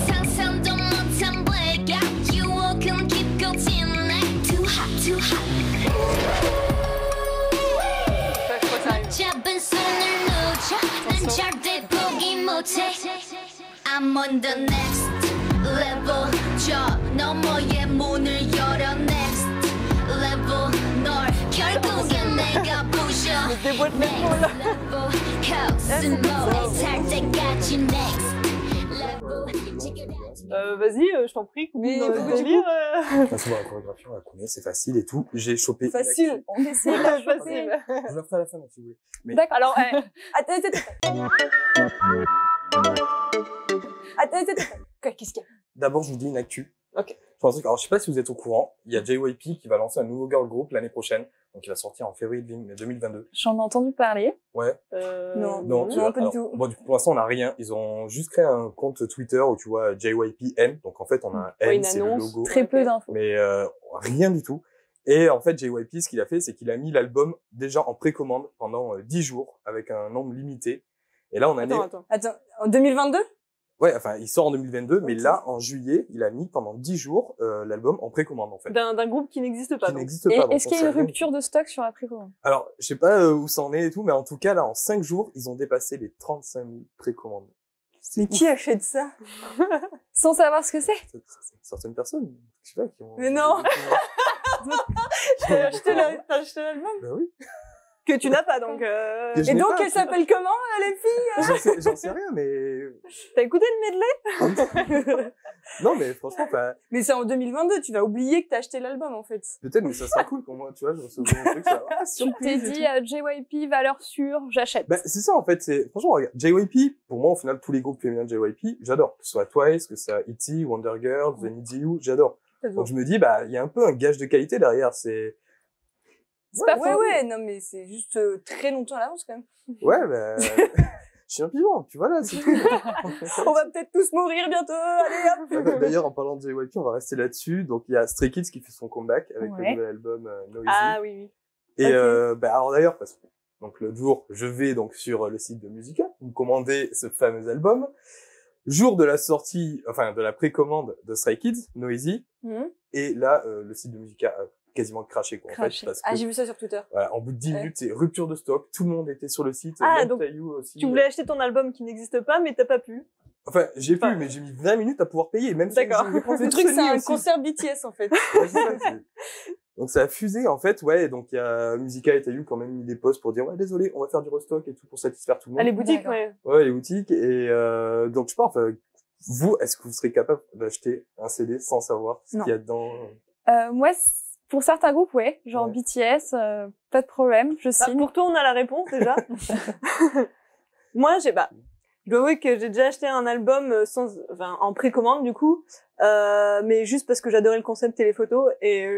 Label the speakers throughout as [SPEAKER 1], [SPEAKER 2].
[SPEAKER 1] 상상도 못한 blackout 유혹은 깊고 찐 like too hot too hot 잡은 손을 놓자 난 절대 포기 못해 I'm on the next level 저 너머의 문을 열어 next level 널 결국엔 내가 부셔 next level 코스모에 살 때까지 next level check it out.
[SPEAKER 2] Vas-y, je t'en prie.
[SPEAKER 3] Mais
[SPEAKER 2] dans le
[SPEAKER 3] pourquoi tu
[SPEAKER 2] délire,
[SPEAKER 4] De toute façon, dans la chorégraphie, on la connaît, c'est facile et tout. J'ai chopé.
[SPEAKER 3] Facile, on essaie de la choper.
[SPEAKER 2] Facile.
[SPEAKER 4] Je la ferai à la fin, si vous voulez. Mais
[SPEAKER 3] D'accord.
[SPEAKER 2] Alors,
[SPEAKER 3] Quoi, qu'est-ce qu'il y a?
[SPEAKER 4] d'abord, je vous dis une actu.
[SPEAKER 2] Ok.
[SPEAKER 4] Enfin, un truc. Alors, je sais pas si vous êtes au courant. Il y a JYP qui va lancer un nouveau girl group l'année prochaine. Donc, il va sortir en février 2022.
[SPEAKER 5] J'en ai entendu parler.
[SPEAKER 4] Ouais.
[SPEAKER 3] Non.
[SPEAKER 4] Non, tu vois,
[SPEAKER 3] pas du
[SPEAKER 4] alors,
[SPEAKER 3] tout.
[SPEAKER 4] bon, pour l'instant, on n'a rien. Ils ont juste créé un compte Twitter où tu vois JYPN. Donc, en fait, on a un N,
[SPEAKER 2] une
[SPEAKER 4] c'est le
[SPEAKER 2] annonce.
[SPEAKER 4] logo.
[SPEAKER 5] Très peu d'infos.
[SPEAKER 4] Mais rien du tout. Et en fait, JYP, ce qu'il a fait, c'est qu'il a mis l'album déjà en précommande pendant 10 jours avec un nombre limité. Et là, on a
[SPEAKER 2] attends.
[SPEAKER 3] Attends, en 2022?
[SPEAKER 4] Ouais, enfin, il sort en 2022, mais là, en juillet, il a mis pendant 10 jours l'album en précommande, en fait.
[SPEAKER 2] D'un groupe qui n'existe pas.
[SPEAKER 4] Qui
[SPEAKER 2] donc.
[SPEAKER 4] n'existe
[SPEAKER 5] Et
[SPEAKER 4] pas. donc
[SPEAKER 5] est-ce
[SPEAKER 4] on
[SPEAKER 5] qu'il y a
[SPEAKER 4] sait
[SPEAKER 5] une
[SPEAKER 4] rien.
[SPEAKER 5] rupture de stock sur la précommande?
[SPEAKER 4] Alors, je sais pas où ça en est et tout, mais en tout cas, là, en 5 jours, ils ont dépassé les 35 000 précommandes.
[SPEAKER 3] Mais qui achète ça?
[SPEAKER 5] Sans savoir ce que c'est?
[SPEAKER 4] Certaines personnes, je sais pas, qui ont...
[SPEAKER 3] Mais non.
[SPEAKER 2] T'as acheté l'album
[SPEAKER 4] Ben oui.
[SPEAKER 2] que tu n'as pas, donc.
[SPEAKER 4] Que je
[SPEAKER 3] Et
[SPEAKER 4] n'ai
[SPEAKER 3] donc,
[SPEAKER 4] pas.
[SPEAKER 3] elle s'appelle comment, les filles?
[SPEAKER 4] J'en sais rien, mais...
[SPEAKER 2] T'as écouté le medley?
[SPEAKER 4] Non, mais franchement, bah,
[SPEAKER 3] Mais c'est en 2022, tu vas oublier que t'as acheté l'album, en fait.
[SPEAKER 4] peut-être, mais ça sera cool pour moi, tu vois, je reçois un truc, ça... Ah,
[SPEAKER 5] Tu t'es dit JYP, valeur sûre, j'achète.
[SPEAKER 4] Bah, c'est ça, en fait, c'est, franchement, regarde, JYP, pour moi, au final, tous les groupes féminins de JYP, j'adore. Que ce soit Twice, que ce soit ITZY, Wonder Girls, The Need You, j'adore. Donc, je me dis, bah, il y a un peu un gage de qualité derrière, c'est...
[SPEAKER 5] C'est pas faux.
[SPEAKER 3] Ouais, non, mais c'est juste très longtemps à l'avance, quand même.
[SPEAKER 4] Ouais, bah, je suis un pigeon, puis voilà, c'est tout.
[SPEAKER 3] On va peut-être tous mourir bientôt, allez, hop.
[SPEAKER 4] D'ailleurs, en parlant de JYP, on va rester là-dessus. Donc, il y a Stray Kids qui fait son comeback avec le
[SPEAKER 5] Ouais.
[SPEAKER 4] nouvel album Noisy.
[SPEAKER 2] Ah oui, oui.
[SPEAKER 4] Et
[SPEAKER 3] ok.
[SPEAKER 4] bah, alors d'ailleurs, parce que donc le jour, je vais donc sur le site de Musica, vous commandez ce fameux album. Jour de la sortie, enfin de la précommande de Stray Kids, Noisy, et là, le site de Musica a quasiment craché, quoi, en fait,
[SPEAKER 5] Craché.
[SPEAKER 4] parce que
[SPEAKER 3] Ah, j'ai vu ça sur Twitter.
[SPEAKER 4] voilà, en bout de 10 minutes, c'est rupture de stock, tout le monde était sur le site,
[SPEAKER 2] Ah,
[SPEAKER 4] même
[SPEAKER 2] donc,
[SPEAKER 4] Taïyu aussi.
[SPEAKER 2] Tu voulais acheter ton album qui n'existe pas, mais t'as pas pu.
[SPEAKER 4] Enfin, j'ai pu,
[SPEAKER 2] Enfin,
[SPEAKER 4] mais j'ai mis 20 minutes à pouvoir payer, même si
[SPEAKER 2] D'accord.
[SPEAKER 4] j'ai pris
[SPEAKER 3] Le truc, c'est un
[SPEAKER 4] aussi.
[SPEAKER 3] concert BTS, en fait.
[SPEAKER 4] Ouais, c'est ça, donc ça a fusé en fait, ouais, donc il y a Musica et Taïyu quand même mis des posts pour dire ouais désolé, on va faire du restock et tout pour satisfaire tout le monde.
[SPEAKER 2] Ah, les boutiques,
[SPEAKER 5] D'accord.
[SPEAKER 2] ouais.
[SPEAKER 4] Ouais, les boutiques et donc je sais pas, enfin vous, est-ce que vous serez capable d'acheter un CD sans savoir ce
[SPEAKER 3] Non.
[SPEAKER 4] qu'il y a dedans?
[SPEAKER 5] Moi, pour certains groupes, ouais. Genre
[SPEAKER 4] Ouais.
[SPEAKER 5] BTS, pas de problème, je
[SPEAKER 2] Bah,
[SPEAKER 5] signe.
[SPEAKER 2] pour toi, on a la réponse déjà. Moi, je dois avouer que j'ai déjà acheté un album en précommande du coup, mais juste parce que j'adorais le concept et les photos et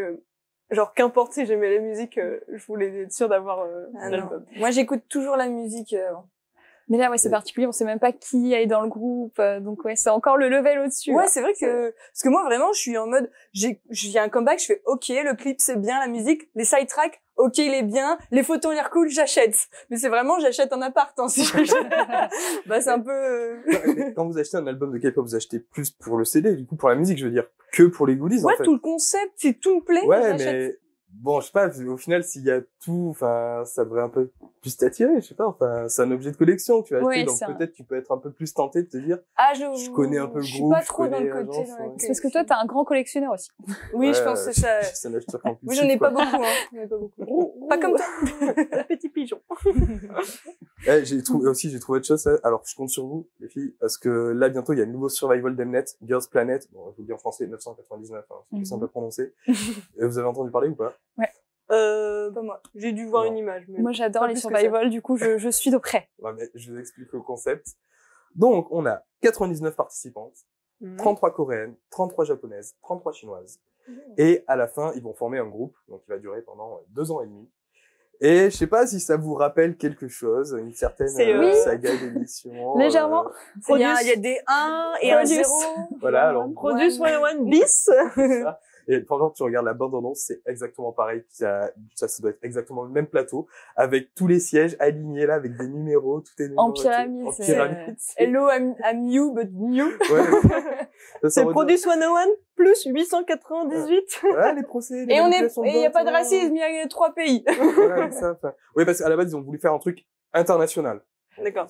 [SPEAKER 2] genre qu'importe si j'aimais la musique, je voulais être sûre d'avoir
[SPEAKER 3] Ah,
[SPEAKER 2] l'album.
[SPEAKER 3] non. Moi, j'écoute toujours la musique.
[SPEAKER 5] Mais là, ouais, c'est particulier, on sait même pas qui est dans le groupe, donc ouais, c'est encore le level au-dessus.
[SPEAKER 3] Ouais,
[SPEAKER 5] là.
[SPEAKER 3] c'est vrai que parce que moi vraiment je suis en mode j'ai un comeback, je fais OK, le clip c'est bien, la musique, les side tracks, OK, il est bien, les photos ont l'air cool, j'achète. Mais c'est vraiment j'achète un appart hein, si j'achète. Bah c'est un peu
[SPEAKER 4] Mais quand vous achetez un album de K-pop, vous achetez plus pour le CD, du coup pour la musique, je veux dire, que pour les goodies
[SPEAKER 3] ouais,
[SPEAKER 4] en fait.
[SPEAKER 3] tout le concept, si tout me plaît,
[SPEAKER 4] Ouais,
[SPEAKER 3] j'achète.
[SPEAKER 4] mais bon, je sais pas, au final, s'il y a tout, enfin, ça devrait un peu plus t'attirer, je sais pas, enfin, c'est un objet de collection que tu as acheté,
[SPEAKER 5] Ouais,
[SPEAKER 4] donc
[SPEAKER 5] c'est
[SPEAKER 4] peut-être tu peux être un peu plus tenté de te dire,
[SPEAKER 3] Ah,
[SPEAKER 4] je connais un peu le
[SPEAKER 3] je suis
[SPEAKER 4] groupe,
[SPEAKER 3] pas
[SPEAKER 4] je
[SPEAKER 3] trop dans le
[SPEAKER 4] connais
[SPEAKER 3] côté
[SPEAKER 4] l'agence,
[SPEAKER 3] dans la
[SPEAKER 4] ouais.
[SPEAKER 5] C'est parce que toi, t'es un grand collectionneur aussi.
[SPEAKER 3] Oui, je
[SPEAKER 4] Ouais,
[SPEAKER 3] pense que c'est ça.
[SPEAKER 4] c'est un acheteur compulsif.
[SPEAKER 3] Oui, j'en ai pas
[SPEAKER 4] quoi.
[SPEAKER 3] beaucoup hein. J'en ai pas beaucoup. Pas comme toi.
[SPEAKER 2] Petit pigeon.
[SPEAKER 4] J'ai trouvé autre chose, alors je compte sur vous, les filles, parce que là, bientôt, il y a le nouveau Survival d'Mnet, Girls Planet, bon, je vous le dis en français, 999, hein, c'est plus simple à prononcer. Et vous avez entendu parler ou pas?
[SPEAKER 3] Pas moi.
[SPEAKER 2] J'ai dû voir
[SPEAKER 4] Non.
[SPEAKER 2] une image. Mais
[SPEAKER 5] Moi, j'adore
[SPEAKER 2] pas
[SPEAKER 5] les
[SPEAKER 2] plus que
[SPEAKER 5] survival, du coup, je suis de près.
[SPEAKER 4] Ouais, mais je vous explique le concept. Donc, on a 99 participantes,
[SPEAKER 2] ça.
[SPEAKER 4] 33 coréennes, 33 japonaises, 33 chinoises. Et à la fin, ils vont former un groupe, donc il va durer pendant 2 ans et demi. Et je sais pas si ça vous rappelle quelque chose, une certaine
[SPEAKER 2] C'est,
[SPEAKER 5] Oui.
[SPEAKER 4] saga d'émission.
[SPEAKER 5] Légèrement.
[SPEAKER 3] Il y a des 1 et un
[SPEAKER 5] Produce.
[SPEAKER 3] 0.
[SPEAKER 4] Voilà, alors
[SPEAKER 2] Produce
[SPEAKER 3] Ouais.
[SPEAKER 2] 101 bis.
[SPEAKER 4] c'est ça. Et franchement, tu regardes la bande-annonce, c'est exactement pareil. Ça doit être exactement le même plateau, avec tous les sièges alignés là, avec des numéros, tout est
[SPEAKER 5] En pyramide.
[SPEAKER 3] Hello, I'm you, but new.
[SPEAKER 4] Ouais.
[SPEAKER 2] C'est Produce 101 plus 898.
[SPEAKER 4] Voilà, les procès.
[SPEAKER 3] Et il y a pas de racisme, il y a 3 pays.
[SPEAKER 4] Voilà, ça. Oui, parce qu'à la base, ils ont voulu faire un truc international.
[SPEAKER 2] D'accord.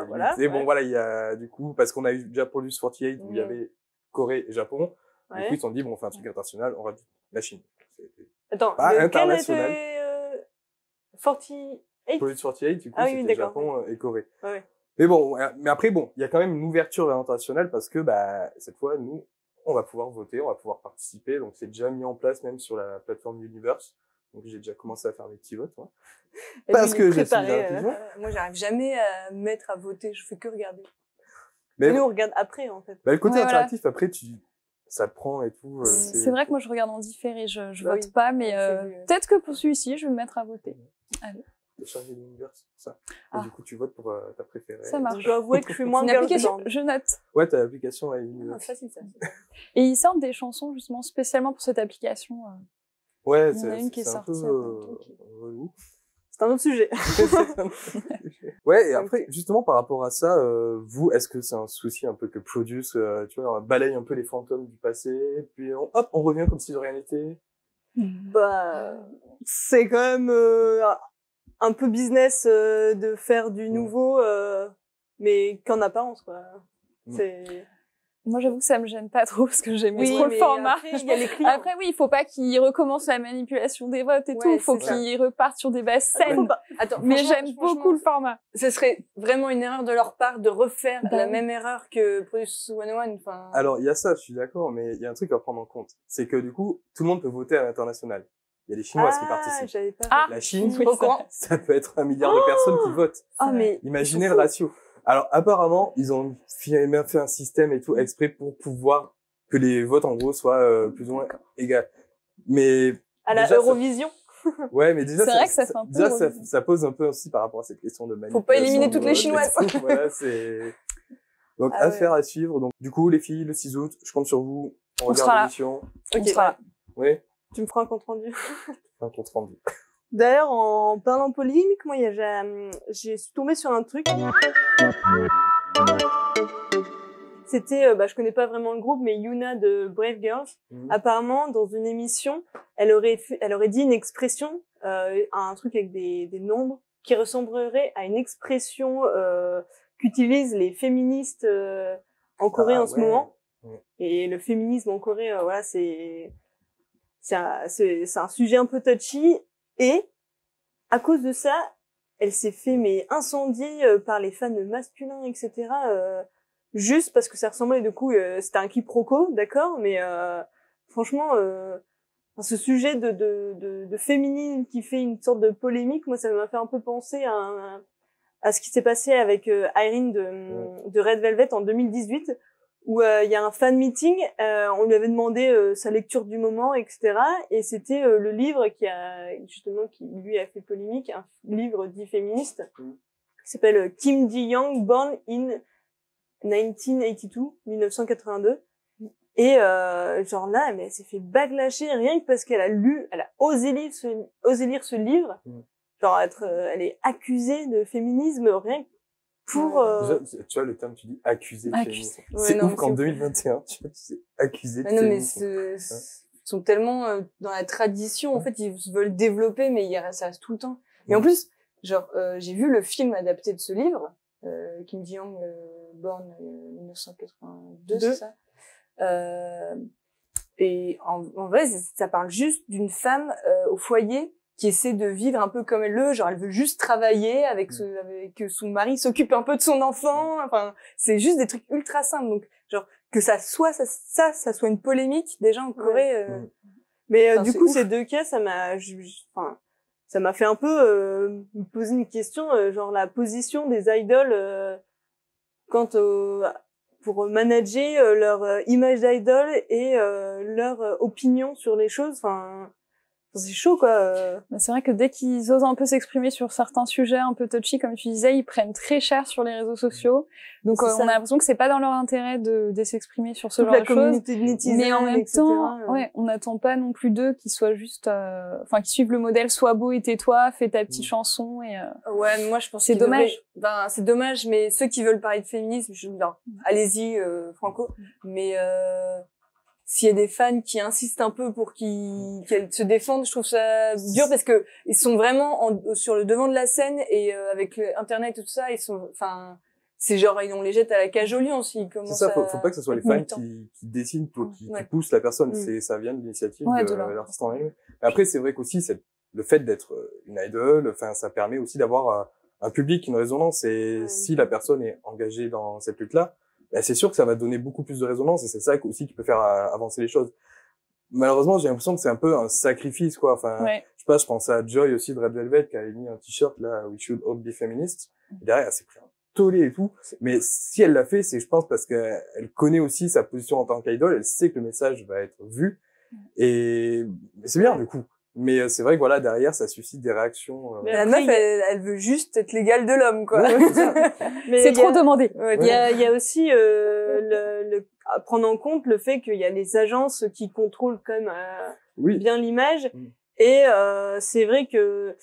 [SPEAKER 4] Voilà. Et bon, voilà, il y a, du coup, parce qu'on a eu déjà Produce 48 où il y avait Corée et Japon. Du coup, ils se sont dit, bon, on fait un truc international, on rajoute la Chine.
[SPEAKER 2] Attends,
[SPEAKER 4] international.
[SPEAKER 2] 48?
[SPEAKER 4] Produce 48, du coup,
[SPEAKER 2] Ah oui,
[SPEAKER 4] c'était
[SPEAKER 2] d'accord.
[SPEAKER 4] Japon et Corée.
[SPEAKER 2] Ouais.
[SPEAKER 4] Mais bon, mais après, bon, il y a quand même une ouverture vers l'international parce que, bah, cette fois, nous, on va pouvoir voter, on va pouvoir participer. Donc, c'est déjà mis en place même sur la plateforme Universe. Donc, j'ai déjà commencé à faire mes petits votes, moi. Parce que je suis inclusion.
[SPEAKER 3] Moi, j'arrive jamais à me mettre à voter, je fais que regarder.
[SPEAKER 2] Mais nous, on regarde après, en fait.
[SPEAKER 4] Bah, le côté
[SPEAKER 5] Ouais,
[SPEAKER 4] interactif, après, ça prend et tout.
[SPEAKER 5] C'est vrai que moi, je regarde en différé, je
[SPEAKER 3] Bah
[SPEAKER 5] vote
[SPEAKER 3] oui.
[SPEAKER 5] pas, mais peut-être que pour celui-ci, je vais me mettre à voter. Allez.
[SPEAKER 4] Télécharger l'Universe, ça. Et
[SPEAKER 5] Ah.
[SPEAKER 4] du coup, tu votes pour ta préférée.
[SPEAKER 5] Ça marche.
[SPEAKER 2] Je dois avouer que je suis moins
[SPEAKER 3] C'est une
[SPEAKER 2] girl
[SPEAKER 3] application
[SPEAKER 2] band.
[SPEAKER 5] Je note.
[SPEAKER 4] Ouais, t'as l'application à
[SPEAKER 3] Ah,
[SPEAKER 4] Universe.
[SPEAKER 3] facile, ça.
[SPEAKER 5] Et ils sortent des chansons, justement, spécialement pour cette application.
[SPEAKER 4] Ouais,
[SPEAKER 5] Il y en a une qui est
[SPEAKER 4] c'est un peu
[SPEAKER 5] sortie,
[SPEAKER 4] relou.
[SPEAKER 2] C'est un autre sujet.
[SPEAKER 4] Ouais, et après, justement, par rapport à ça, vous, est-ce que c'est un souci un peu que Produce, tu vois, on balaye un peu les fantômes du passé, puis hop, on revient comme si de rien n'était?
[SPEAKER 2] Bah, c'est quand même un peu business de faire du nouveau, mais qu'en apparence, quoi. C'est...
[SPEAKER 5] Moi, j'avoue que ça me gêne pas trop parce que j'aime
[SPEAKER 2] Oui,
[SPEAKER 5] trop le
[SPEAKER 2] mais
[SPEAKER 5] format.
[SPEAKER 2] après, il y a les clients.
[SPEAKER 5] Après, oui, il faut pas qu'ils recommencent la manipulation des votes et
[SPEAKER 3] Ouais,
[SPEAKER 5] tout. Il faut
[SPEAKER 3] c'est ça.
[SPEAKER 5] qu'ils repartent sur des bases saines.
[SPEAKER 3] Attends,
[SPEAKER 5] Mais
[SPEAKER 3] franchement,
[SPEAKER 5] j'aime beaucoup le format.
[SPEAKER 3] Ce serait vraiment une erreur de leur part de refaire
[SPEAKER 5] Bah
[SPEAKER 3] la
[SPEAKER 5] oui.
[SPEAKER 3] même erreur que Produce 101. Enfin,
[SPEAKER 4] Alors, il y a ça, je suis d'accord, mais il y a un truc à prendre en compte. C'est que, du coup, tout le monde peut voter à l'international. Il y a les Chinois qui participent.
[SPEAKER 2] J'avais pas
[SPEAKER 5] Ah.
[SPEAKER 4] La Chine,
[SPEAKER 5] Oui,
[SPEAKER 3] au courant.
[SPEAKER 4] ça peut être 1 milliard de personnes qui votent.
[SPEAKER 2] Ah, mais...
[SPEAKER 4] Imaginez le ratio. Alors, apparemment, ils ont même fait un système et tout exprès pour pouvoir que les votes, en gros, soient plus ou moins égaux. Mais
[SPEAKER 2] À la
[SPEAKER 4] déjà,
[SPEAKER 2] Eurovision.
[SPEAKER 4] ouais, mais déjà,
[SPEAKER 5] C'est vrai que ça fait un peu
[SPEAKER 4] déjà,
[SPEAKER 5] relou.
[SPEAKER 4] ça pose un peu aussi par rapport à cette question de manipulation.
[SPEAKER 3] Faut pas éliminer toutes
[SPEAKER 4] de
[SPEAKER 3] les
[SPEAKER 4] vote et
[SPEAKER 3] Chinoises.
[SPEAKER 4] tout. Voilà, c'est... Donc,
[SPEAKER 3] Ah ouais.
[SPEAKER 4] affaire à suivre. Donc, du coup, les filles, le 6 août, je compte sur vous. On
[SPEAKER 5] sera
[SPEAKER 4] regarde
[SPEAKER 5] là.
[SPEAKER 4] l'émission.
[SPEAKER 5] On sera là.
[SPEAKER 4] Oui.
[SPEAKER 2] Tu me feras un compte rendu.
[SPEAKER 4] Un compte rendu.
[SPEAKER 2] D'ailleurs, en parlant polémique, moi, j'ai tombé sur un truc. C'était, je connais pas vraiment le groupe, mais Yuna de Brave Girls. Apparemment, dans une émission, elle aurait dit une expression, un truc avec des nombres, qui ressemblerait à une expression qu'utilisent les féministes en Corée en ce moment.
[SPEAKER 4] Ouais.
[SPEAKER 2] Et le féminisme en Corée, voilà, c'est un sujet un peu touchy. Et à cause de ça, elle s'est fait incendier par les fans masculins, etc. Juste parce que ça ressemblait, du coup, c'était un quiproquo, d'accord, mais franchement, ce sujet de féminisme qui fait une sorte de polémique, moi, ça m'a fait un peu penser à ce qui s'est passé avec Irene de Red Velvet en 2018, où il y a un fan meeting, on lui avait demandé sa lecture du moment, etc. Et c'était le livre qui lui a fait polémique, un livre dit féministe, qui s'appelle Kim Ji-young, Born in 1982. Et genre là, mais elle s'est fait backlasher rien que parce qu'elle a osé lire ce livre. Genre elle est accusée de féminisme rien que pour...
[SPEAKER 4] Déjà, tu vois, le terme, tu dis accusé de féminisme.
[SPEAKER 2] Ouais,
[SPEAKER 4] C'est
[SPEAKER 2] non,
[SPEAKER 4] ouf qu'en
[SPEAKER 2] c'est ouf.
[SPEAKER 4] 2021, tu vois, tu sais, accusé de
[SPEAKER 3] Mais non, mais
[SPEAKER 4] féminisme.
[SPEAKER 3] ils sont tellement dans la tradition, en fait, ils veulent développer, mais ça reste tout le temps. Et en plus, genre, j'ai vu le film adapté de ce livre, Kim Ji-young, Born 1982, c'est ça. Et en vrai, ça parle juste d'une femme au foyer qui essaie de vivre un peu comme elle veut, genre elle veut juste travailler avec son mari, s'occupe un peu de son enfant, enfin c'est juste des trucs ultra simples. Donc genre que ça soit une polémique déjà en Corée.
[SPEAKER 2] Mais du coup
[SPEAKER 3] ouf.
[SPEAKER 2] ces deux cas ça m'a fait un peu me poser une question, genre la position des idoles quant pour manager leur image d'idole et leur opinion sur les choses. Enfin c'est chaud, quoi.
[SPEAKER 5] C'est vrai que dès qu'ils osent un peu s'exprimer sur certains sujets un peu touchy, comme tu disais, ils prennent très cher sur les réseaux sociaux. Donc, on a l'impression que c'est pas dans leur intérêt de s'exprimer sur ce genre de choses. Mais en même temps, ouais, on n'attend pas non plus d'eux qu'ils soient juste, enfin, qu'ils suivent le modèle, sois beau et tais-toi, fais ta petite chanson et,
[SPEAKER 3] ouais, mais moi, je pense que
[SPEAKER 5] c'est dommage.
[SPEAKER 3] Ben, c'est dommage, mais ceux qui veulent parler de féminisme, je veux dire, allez-y, Franco. Mais, s'il y a des fans qui insistent un peu pour qu'elles se défendent, je trouve ça dur parce que ils sont vraiment sur le devant de la scène et avec Internet et tout ça, ils sont, enfin, c'est genre on les jette à la cage aux lions s'ils commencent.
[SPEAKER 4] C'est ça, faut pas que ce soit les fans qui dessinent, qui poussent la personne. Ça vient de l'initiative de l'artiste en elle-même. Après, c'est vrai qu'aussi le fait d'être une idol, enfin, ça permet aussi d'avoir un public, une résonance. Et si la personne est engagée dans cette lutte-là, bah, c'est sûr que ça va donner beaucoup plus de résonance et c'est ça aussi qui peut faire avancer les choses. Malheureusement, j'ai l'impression que c'est un peu un sacrifice, quoi. Enfin, je sais pas, je pense à Joy aussi de Red Velvet qui avait mis un t-shirt là, We Should All Be Feminist. Et derrière, elle s'est pris un tollé et tout. Mais si elle l'a fait, c'est, je pense, parce qu'elle connaît aussi sa position en tant qu'idole. Elle sait que le message va être vu. Et c'est bien, du coup. Mais c'est vrai que voilà, derrière, ça suscite des réactions.
[SPEAKER 3] Mais la meuf, elle veut juste être l'égale de l'homme, quoi.
[SPEAKER 5] Mais c'est trop demandé.
[SPEAKER 2] Il y a aussi à prendre en compte le fait qu'il y a les agences qui contrôlent quand même bien l'image. Et c'est vrai que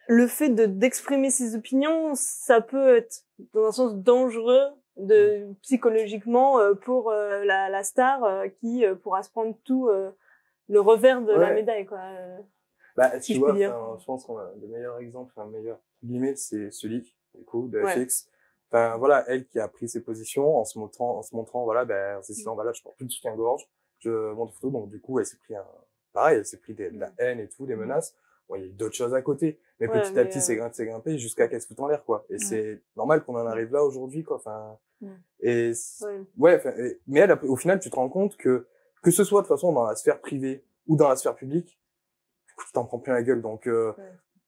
[SPEAKER 2] le fait d'exprimer ses opinions, ça peut être dans un sens dangereux psychologiquement pour la star qui pourra se prendre tout le revers de la médaille, quoi.
[SPEAKER 4] Tu vois, je pense qu'on a le meilleur exemple, un meilleur guillemets, c'est Sully, du coup, de FX. Enfin, voilà, elle qui a pris ses positions en se montrant, voilà, en se disant, voilà, je porte plus de soutien-gorge, je monte photo, donc du coup, elle s'est pris elle s'est pris de la haine et tout, des menaces. Bon, il y a eu d'autres choses à côté, mais petit à petit, c'est grimpé jusqu'à qu'elle se foute en l'air, quoi. Et c'est normal qu'on en arrive là aujourd'hui, quoi. Enfin, et mais elle, au final, tu te rends compte que ce soit de toute façon dans la sphère privée ou dans la sphère publique, tu t'en prends plein la gueule. Donc,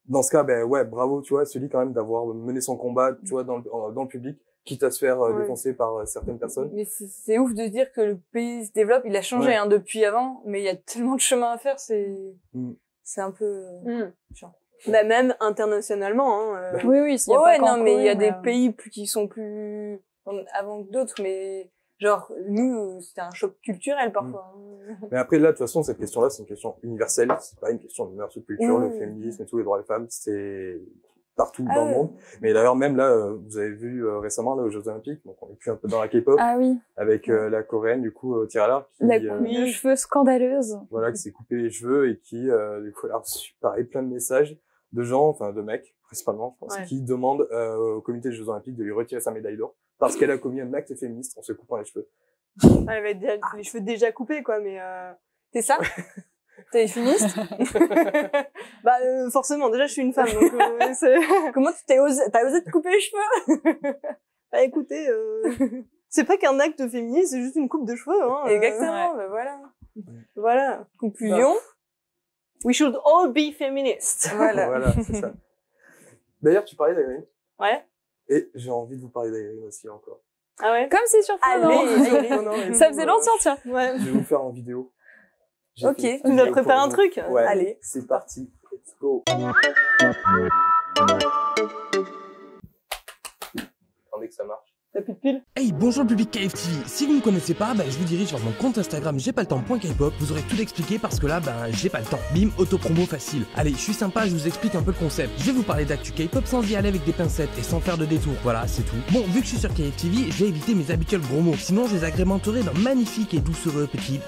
[SPEAKER 4] dans ce cas, bravo, tu vois, celui quand même d'avoir mené son combat, tu vois, dans le public, quitte à se faire défoncer par certaines personnes.
[SPEAKER 3] Mais c'est ouf de dire que le pays se développe. Il a changé depuis avant, mais il y a tellement de chemin à faire. C'est un peu chiant.
[SPEAKER 2] Même internationalement.
[SPEAKER 5] Oui.
[SPEAKER 3] Non, mais il y a des pays qui sont plus avant que d'autres, mais genre, nous, c'était un choc culturel, parfois.
[SPEAKER 4] Mais après, là, de toute façon, cette question-là, c'est une question universelle. C'est pas une question de mœurs ou de culture, le féminisme et tous les droits des femmes, c'est partout dans le monde. Mais d'ailleurs, même là, vous avez vu récemment, là, aux Jeux Olympiques, donc on est plus un peu dans la K-pop.
[SPEAKER 5] Ah oui.
[SPEAKER 4] Avec la coréenne, du coup, Tirala, qui...
[SPEAKER 5] La coupe de cheveux scandaleuse.
[SPEAKER 4] Voilà, qui s'est coupé les cheveux et qui, du coup, elle a reçu, pareil, plein de messages de gens, enfin, de mecs, principalement, je pense, qui demandent au comité des Jeux Olympiques de lui retirer sa médaille d'or parce qu'elle a commis un acte féministe en se coupant les cheveux.
[SPEAKER 2] Elle avait les cheveux déjà coupés, quoi, mais
[SPEAKER 3] c'est ça? T'es féministe?
[SPEAKER 2] Forcément, déjà, je suis une femme, donc
[SPEAKER 3] Comment t'as osé te couper les cheveux?
[SPEAKER 2] Écoutez, c'est pas qu'un acte féministe, c'est juste une coupe de cheveux, hein.
[SPEAKER 3] Exactement, voilà.
[SPEAKER 2] Voilà.
[SPEAKER 3] Conclusion.
[SPEAKER 2] We should all be feminists.
[SPEAKER 4] Voilà, c'est ça. D'ailleurs, tu parlais d'Irene.
[SPEAKER 2] Ouais.
[SPEAKER 4] Et j'ai envie de vous parler d'Irene aussi encore.
[SPEAKER 2] Ah ouais?
[SPEAKER 5] Comme c'est surprenant. Ça faisait longtemps, tiens.
[SPEAKER 2] Ouais.
[SPEAKER 4] Je vais vous faire en vidéo.
[SPEAKER 2] Ok. Tu nous as préparé un truc?
[SPEAKER 4] Ouais.
[SPEAKER 2] Allez.
[SPEAKER 4] C'est parti. Let's go. Attendez que ça marche.
[SPEAKER 2] T'as plus de piles?
[SPEAKER 6] Hey, bonjour le public KFTV. Si vous ne me connaissez pas, je vous dirige vers mon compte Instagram j'ai pas le temps.kpop. Vous aurez tout expliqué parce que là, j'ai pas le temps. Bim, auto-promo facile. Allez, je suis sympa, je vous explique un peu le concept. Je vais vous parler d'actu K-pop sans y aller avec des pincettes et sans faire de détour. Voilà, c'est tout. Bon, vu que je suis sur KFTV, je vais éviter mes habituels gros mots. Sinon, je les agrémenterai d'un magnifique et doucereux petit...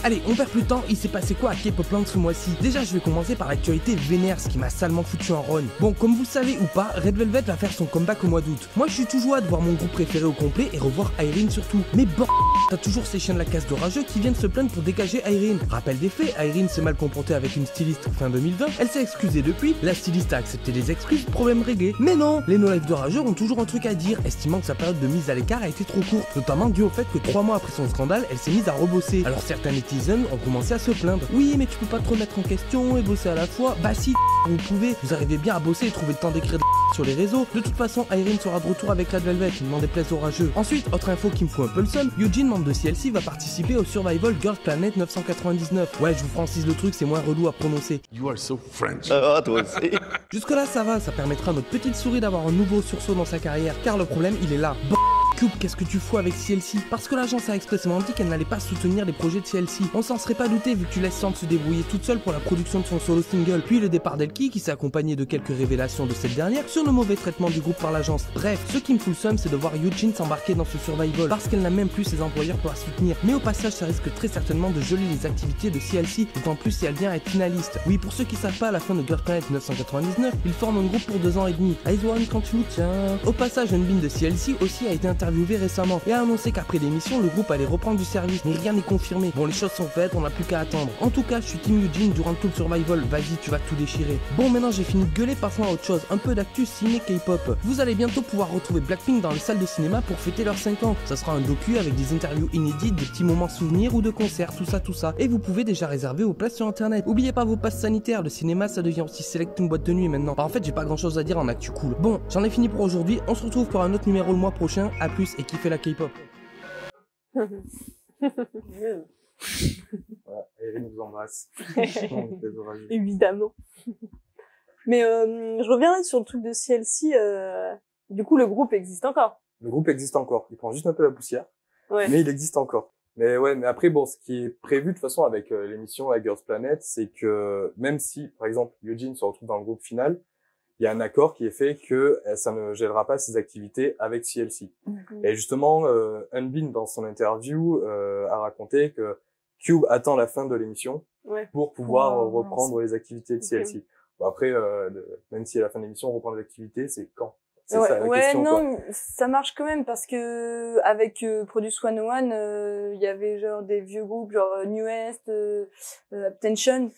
[SPEAKER 6] Allez, on perd plus de temps, il s'est passé quoi à K-Pop Land ce mois-ci? Déjà, je vais commencer par l'actualité vénère, ce qui m'a salement foutu en rogne. Bon, comme vous le savez ou pas, Red Velvet va faire son comeback au mois d'août. Moi, je suis toujours hâte de voir mon groupe préféré au complet et revoir Irene surtout. Mais bon, t'as toujours ces chiens de la casse de rageux qui viennent se plaindre pour dégager Irene. Rappel des faits, Irene s'est mal comportée avec une styliste fin 2020, elle s'est excusée depuis, la styliste a accepté les excuses, problème réglé. Mais non, les no-life de rageux ont toujours un truc à dire, estimant que sa période de mise à l'écart a été trop courte, notamment dû au fait que 3 mois après son scandale, elle s'est mise à rebosser. Alors certains netizen ont commencé à se plaindre. Oui, mais tu peux pas te remettre en question et bosser à la fois. Bah si, vous pouvez, vous arrivez bien à bosser et trouver le temps d'écrire sur les réseaux. De toute façon, Irene sera de retour avec Red Velvet, n'en déplaise aux rageux. Ensuite, autre info qui me fout un peu le seum, Eugene, membre de CLC, va participer au Survival Girls Planet 999. Ouais, je vous francise le truc, c'est moins relou à prononcer.
[SPEAKER 7] You are so French.
[SPEAKER 8] Ah, toi aussi.
[SPEAKER 6] Jusque là, ça va, ça permettra à notre petite souris d'avoir un nouveau sursaut dans sa carrière, car le problème, il est là. Cube, qu'est-ce que tu fous avec CLC? Parce que l'agence a expressément dit qu'elle n'allait pas soutenir les projets de CLC. On s'en serait pas douté vu que tu laisses Sam se débrouiller toute seule pour la production de son solo single, puis le départ d'Elki qui s'est accompagné de quelques révélations de cette dernière sur le mauvais traitement du groupe par l'agence. Bref, ce qui me fout le seum, c'est de voir Eugene s'embarquer dans ce survival parce qu'elle n'a même plus ses employeurs pour la soutenir. Mais au passage, ça risque très certainement de geler les activités de CLC, d'autant plus si elle vient être finaliste. Oui, pour ceux qui savent pas, à la fin de Girls Planet 999, ils forment un groupe pour 2 ans et demi. Eyes One quand tu nous tiens. Au passage, une bin de CLC aussi a été interviewée récemment et a annoncé qu'après l'émission, le groupe allait reprendre du service, mais rien n'est confirmé. Bon, les choses sont faites, on n'a plus qu'à attendre. En tout cas, je suis Team Eugene durant tout le survival, vas-y, tu vas tout déchirer. Bon, maintenant j'ai fini de gueuler, passons à autre chose, un peu d'actu ciné K-pop. Vous allez bientôt pouvoir retrouver Blackpink dans les salles de cinéma pour fêter leurs 5 ans. Ça sera un docu avec des interviews inédites, des petits moments souvenirs ou de concerts, tout ça. Et vous pouvez déjà réserver vos places sur internet. Oubliez pas vos passes sanitaires, le cinéma ça devient aussi select une boîte de nuit maintenant. Bah, en fait, j'ai pas grand chose à dire en actu cool. Bon, j'en ai fini pour aujourd'hui, on se retrouve pour un autre numéro le mois prochain, à plus et kiffez la K-pop.
[SPEAKER 4] Voilà, Irene vous embrasse.
[SPEAKER 2] Évidemment. Mais je reviens sur le truc de CLC. Du coup, le groupe existe encore.
[SPEAKER 4] Le groupe existe encore. Il prend juste un peu la poussière,
[SPEAKER 2] ouais.
[SPEAKER 4] Mais il existe encore. Mais ouais, mais après, bon, ce qui est prévu de toute façon avec l'émission La Girls Planet, c'est que même si, par exemple, Eugene se retrouve dans le groupe final, il y a un accord qui est fait que ça ne gèlera pas ses activités avec CLC. Et justement, Unbin, dans son interview, a raconté que Cube attend la fin de l'émission pour pouvoir reprendre les activités de CLC. Bon, après, même si à la fin de l'émission, on reprend les activités, c'est quand? C'est ça la question,
[SPEAKER 3] non, ça marche quand même parce que avec Produce 101, il y avait genre des vieux groupes genre New West, Attention.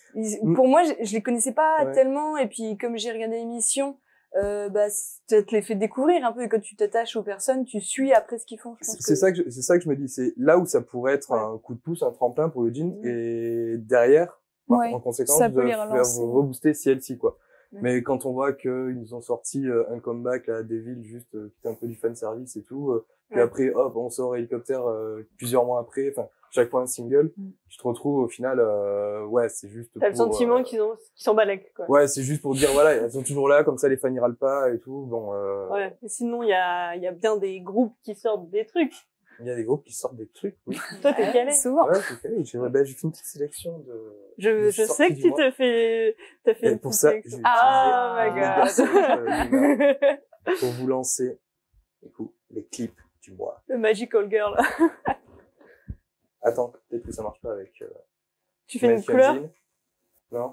[SPEAKER 3] Pour moi, je les connaissais pas tellement et puis comme j'ai regardé l'émission, bah ça te les fait découvrir un peu et quand tu t'attaches aux personnes, tu suis après ce qu'ils font.
[SPEAKER 4] C'est ça que je me dis, c'est là où ça pourrait être un coup de pouce, un tremplin pour Eugene et derrière, en conséquence, de faire rebooster CLC quoi. Mais quand on voit qu'ils nous ont sorti un comeback à Devil juste qui était un peu du fan service et tout, puis après hop on sort Hélicoptère plusieurs mois après, enfin chaque fois un single, tu te retrouves au final c'est juste
[SPEAKER 2] t'as le sentiment qu'ils s'en balèquent quoi.
[SPEAKER 4] Ouais, c'est juste pour dire voilà, elles sont toujours là comme ça les fans y râlent pas et tout. Bon
[SPEAKER 2] ouais, mais sinon il y a bien des groupes qui sortent des trucs.
[SPEAKER 4] Il y a des groupes qui sortent des trucs, oui.
[SPEAKER 2] Toi, t'es calé.
[SPEAKER 3] Souvent.
[SPEAKER 4] Ouais, t'es calé. J'ai fait une petite sélection de...
[SPEAKER 2] Je sais que t'as fait
[SPEAKER 4] et
[SPEAKER 2] une
[SPEAKER 4] pour ça,
[SPEAKER 2] sélection. Ah, my god.
[SPEAKER 4] Pour vous lancer, du coup, les clips du mois.
[SPEAKER 2] Le Magical Girl.
[SPEAKER 4] Attends, peut-être que ça marche pas avec...
[SPEAKER 2] tu fais une couleur?
[SPEAKER 4] Non.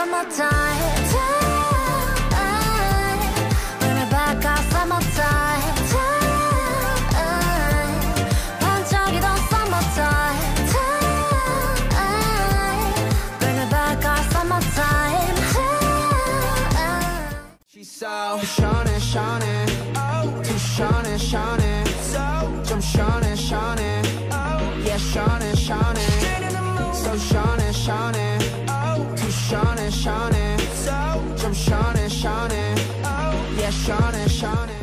[SPEAKER 1] summertime. Bring it back our summertime. 반짝이던 summertime. Bring it back our summertime.
[SPEAKER 7] She's so shiny, shiny, oh, too shiny, shiny, so 좀 shiny, shiny, oh, yeah, shiny, shiny, so shiny, shiny, oh, too shiny, shiny, so 좀 shiny, shiny, oh, yeah, shiny, shiny.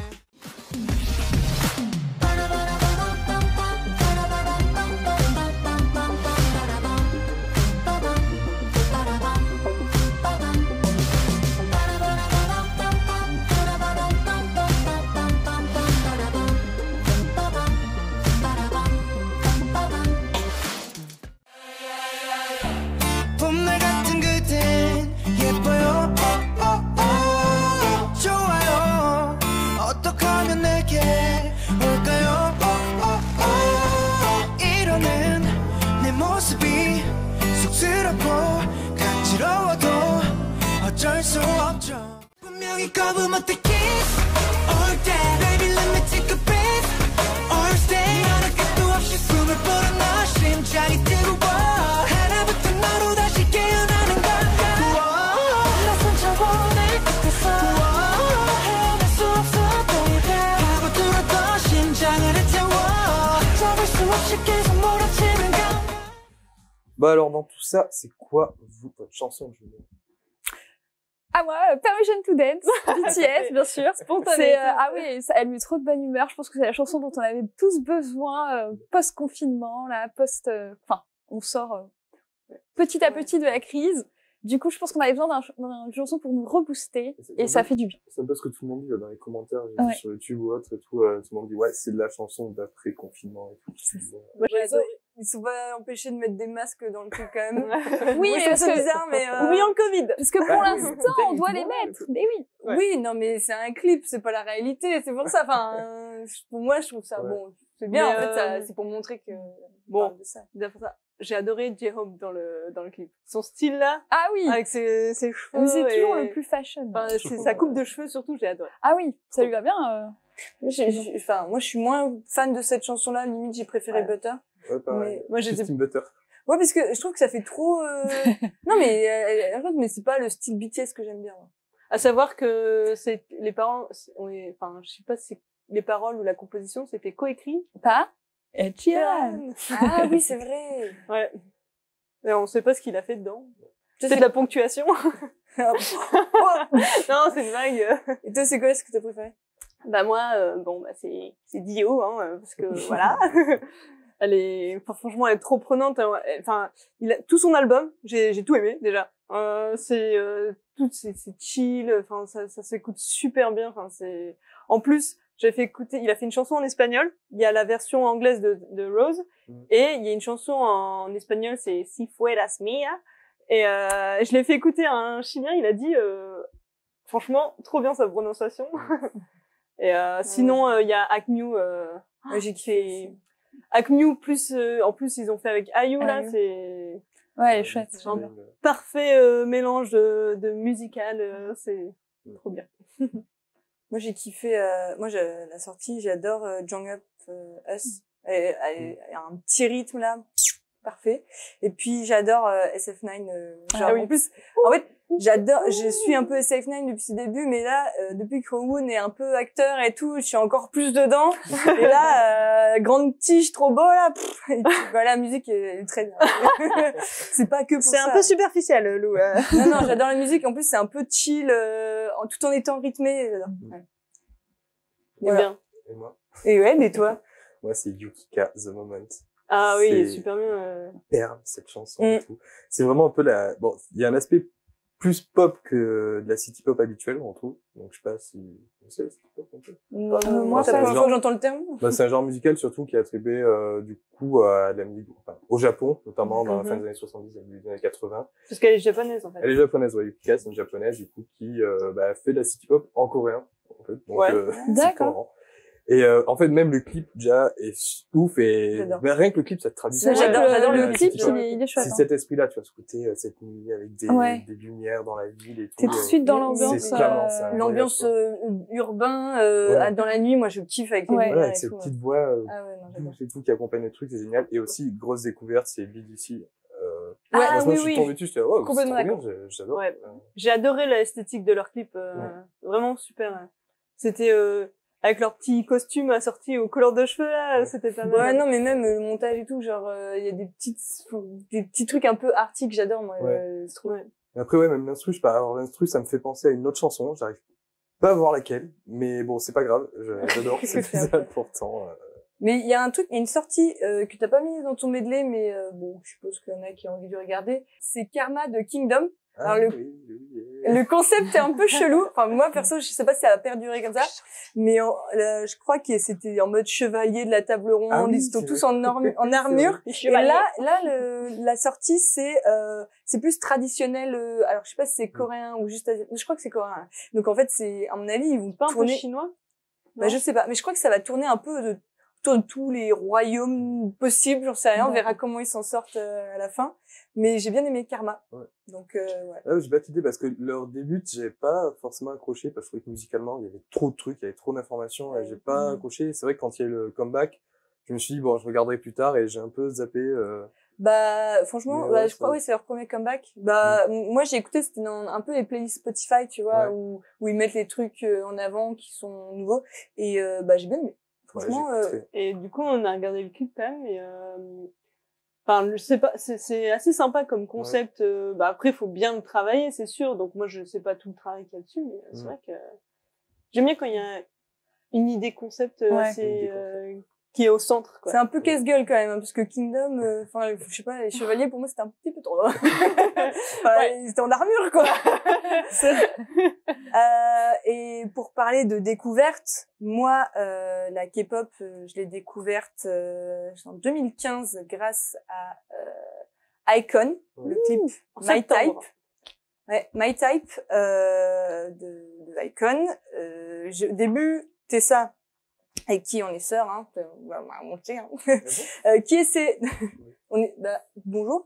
[SPEAKER 7] 봄날 같은 그댄 예뻐요 좋아요 어떻게 하면 내게 올까요 이러는 내 모습이 쑥스럽고 간지러워도 어쩔 수 없죠 분명히 거부못해 kiss all day baby let me take a breath all day 말할 것도 없이 숨을 불어넣어 심장이 뜨거워 하나부터 너로 다시 깨어나는 건가 낯선 차원의 끝에서 헤어날 수 없어 baby 파고들어도 심장을 태워 잡을 수 없이 계속 몰아치는 건가.
[SPEAKER 4] Bah alors dans tout ça, c'est quoi vous, votre chanson du moment?
[SPEAKER 5] Ah moi, Permission to Dance, BTS bien sûr.
[SPEAKER 2] Spontané.
[SPEAKER 5] Ah oui, ça, elle met trop de bonne humeur. Je pense que c'est la chanson dont on avait tous besoin post-confinement, là, enfin, on sort petit à petit de la crise. Du coup, je pense qu'on avait besoin d'une chanson pour nous rebooster et ça fait du bien.
[SPEAKER 4] C'est un peu ce que tout le monde dit là, dans les commentaires,
[SPEAKER 5] Ouais.
[SPEAKER 4] sur YouTube ou autre, et tout le monde dit ouais, c'est de la chanson d'après confinement et tout.
[SPEAKER 2] Moi, j'ai adoré.
[SPEAKER 3] Ils sont pas empêchés de mettre des masques dans le truc quand même.
[SPEAKER 5] Oui,
[SPEAKER 3] Moi,
[SPEAKER 5] mais
[SPEAKER 3] je trouve
[SPEAKER 5] parce
[SPEAKER 3] ça
[SPEAKER 5] que
[SPEAKER 3] bizarre, mais
[SPEAKER 2] Oublions le Covid.
[SPEAKER 5] parce que pour l'instant, on doit les mettre. Mais oui.
[SPEAKER 2] Ouais.
[SPEAKER 3] oui, non, mais c'est un clip, c'est pas la réalité, c'est pour ça. Enfin, pour moi, je trouve ça
[SPEAKER 4] Ouais.
[SPEAKER 3] bon, c'est bien.
[SPEAKER 2] Mais,
[SPEAKER 3] En fait, c'est pour montrer que
[SPEAKER 2] Bon.
[SPEAKER 3] de ça.
[SPEAKER 2] D'après ça, j'ai adoré J-Hope dans le clip. Son style là,
[SPEAKER 5] Ah oui.
[SPEAKER 2] avec ses cheveux.
[SPEAKER 5] Mais c'est toujours
[SPEAKER 2] et-
[SPEAKER 5] le plus fashion.
[SPEAKER 2] Enfin, c'est sa coupe de cheveux surtout, j'ai adoré.
[SPEAKER 5] Ah oui, ça lui va bien.
[SPEAKER 3] Moi, moi, je suis moins fan de cette chanson-là. Limite, j'ai préféré
[SPEAKER 2] Ouais.
[SPEAKER 3] Butter.
[SPEAKER 4] Ouais, pareil.
[SPEAKER 2] Moi, j'ai
[SPEAKER 4] Justin Butter.
[SPEAKER 3] Ouais, parce que je trouve que ça fait trop. Non, mais c'est pas le style BTS que j'aime bien. Moi.
[SPEAKER 2] À savoir que c'est les parents, enfin, je sais pas si c'est les paroles ou la composition, c'était coécrit.
[SPEAKER 5] Pas Ed Sheeran.
[SPEAKER 3] Ah oui, c'est vrai.
[SPEAKER 2] Ouais. Et on sait pas ce qu'il a fait dedans. C'est de la ponctuation. Non, c'est une vague.
[SPEAKER 3] Et toi, c'est quoi ce que t'as préféré?
[SPEAKER 2] Bah moi, bon, bah c'est Dio, hein, parce que voilà. Elle est, enfin, franchement, elle est trop prenante. Enfin, tout son album, j'ai tout aimé déjà. Tout c'est chill. Enfin, ça s'écoute super bien. Enfin, en plus, j'ai fait écouter. Il a fait une chanson en espagnol. Il y a la version anglaise de Rose, et il y a une chanson en espagnol, c'est Si fueras mía. Et je l'ai fait écouter à un Chilien. Il a dit, franchement, trop bien sa prononciation. Et sinon, il y a Agnew. J'ai kiffé. Agnew plus, en plus ils ont fait avec IU là, c'est
[SPEAKER 5] Ouais, elle est chouette.
[SPEAKER 2] un parfait mélange de musical, c'est trop bien.
[SPEAKER 3] Moi, j'ai kiffé. Moi, la sortie, j'adore Jung Up Us. Elle a un petit rythme là, parfait. Et puis j'adore SF9. Genre,
[SPEAKER 2] oui.
[SPEAKER 3] En plus, en fait, j'adore. Je suis un peu SF9 depuis ses débuts, mais là, depuis que Woon est un peu acteur et tout, je suis encore plus dedans. Et là, grande tige, trop beau là. Et puis, voilà, la musique est très bien. C'est pas que pour ça.
[SPEAKER 2] C'est un peu superficiel, Lou.
[SPEAKER 3] Non, j'adore la musique. En plus, c'est un peu chill, tout en étant rythmé. J'adore. Ouais. Voilà.
[SPEAKER 2] Bien.
[SPEAKER 4] Et moi?
[SPEAKER 3] Et ouais, mais toi?
[SPEAKER 4] Moi, c'est Yukika, The Moment.
[SPEAKER 2] Ah oui,
[SPEAKER 4] C'est
[SPEAKER 2] super bien.
[SPEAKER 4] Superbe, cette chanson et tout. C'est vraiment un peu bon, il y a un aspect plus pop que de la city pop habituelle, on trouve. Donc, je sais pas si, vous savez, la city pop, un peu.
[SPEAKER 3] Moi,
[SPEAKER 4] c'est
[SPEAKER 3] c'est la
[SPEAKER 4] un
[SPEAKER 3] première
[SPEAKER 4] genre-
[SPEAKER 3] fois que j'entends le terme.
[SPEAKER 4] Bah, c'est un genre musical surtout qui est attribué du coup à de la musique au Japon, notamment dans la fin des années 70 et début des années 80.
[SPEAKER 2] Parce qu'elle est japonaise en fait.
[SPEAKER 4] Elle est japonaise, ouais, Yukika, c'est une japonaise du coup qui fait de la city pop en coréen en fait. Donc
[SPEAKER 2] Ouais.
[SPEAKER 4] c'est
[SPEAKER 5] D'accord.
[SPEAKER 4] marrant. Et en fait, même le clip déjà est ouf et ben, rien que le clip, ça te traduit.
[SPEAKER 5] J'adore le clip, il est chouette.
[SPEAKER 4] C'est cet esprit-là, tu vois, ce côté cette nuit avec des lumières dans la ville et tout.
[SPEAKER 5] T'es tout de suite dans l'ambiance.
[SPEAKER 3] L'ambiance urbain dans la nuit, moi je kiffe avec les
[SPEAKER 4] voilà, avec ces petites voix c'est tout qui accompagne le truc, c'est génial. Et aussi grosse découverte, c'est BDC. Moi, je suis tombé dessus, j'étais complètement d'accord. J'adore.
[SPEAKER 2] Ouais. J'ai adoré l'esthétique de leur clip, vraiment super. C'était avec leurs petits costumes assortis aux couleurs de cheveux là, c'était pas mal.
[SPEAKER 3] Ouais, non, mais même le montage et tout, genre il y a des petits trucs un peu arty que j'adore moi. C'est trop.
[SPEAKER 4] Après même l'instru, ça me fait penser à une autre chanson, j'arrive pas à voir laquelle, mais bon, c'est pas grave, j'adore cet épisode pourtant.
[SPEAKER 3] Mais il y a un truc, il y a une sortie que t'as pas mise dans ton medley, mais bon, je suppose qu'il y en a qui ont envie de regarder. C'est Karma de Kingdom. Alors le concept est un peu chelou. Enfin moi perso, je sais pas si ça va perdurer comme ça, mais je crois que c'était en mode chevalier de la table ronde, ils sont tous en armure. Et là la sortie c'est plus traditionnel. Alors je sais pas si c'est coréen ou juste je crois que c'est coréen. Donc en fait c'est à mon avis ils vont
[SPEAKER 2] pas
[SPEAKER 3] tourner
[SPEAKER 2] un peu chinois.
[SPEAKER 3] Bah je sais pas, mais je crois que ça va tourner un peu de tous les royaumes possibles, j'en sais rien, on verra comment ils s'en sortent à la fin. Mais j'ai bien aimé Karma. Donc
[SPEAKER 4] j'ai pas d'idée parce que leur début, j'ai pas forcément accroché parce que je trouvais que musicalement, il y avait trop de trucs, il y avait trop d'informations et j'ai pas accroché. C'est vrai que quand il y a eu le comeback, je me suis dit bon, je regarderai plus tard et j'ai un peu zappé
[SPEAKER 3] Bah franchement, je crois c'est leur premier comeback. Moi j'ai écouté, c'était dans un peu les playlists Spotify, tu vois, où ils mettent les trucs en avant qui sont nouveaux et j'ai bien aimé. Franchement
[SPEAKER 2] et du coup, on a regardé le clip quand même et enfin, je sais pas, c'est assez sympa comme concept. Après, il faut bien le travailler, c'est sûr. Donc moi, je sais pas tout le travail qu'il y a dessus, mais c'est vrai que j'aime bien quand il y a une idée concept assez qui est au centre, quoi.
[SPEAKER 3] C'est un peu casse-gueule quand même, hein, parce que Kingdom, je sais pas, les chevaliers pour moi c'était un petit peu trop. Ils étaient en armure, quoi. Et pour parler de découverte, moi, la K-pop, je l'ai découverte en 2015 grâce à iKON, le clip My Type. Ouais, My Type de iKON. Au début, Tessa, avec qui on est sœurs, hein, on va monter, hein. Qui essaie, bonjour,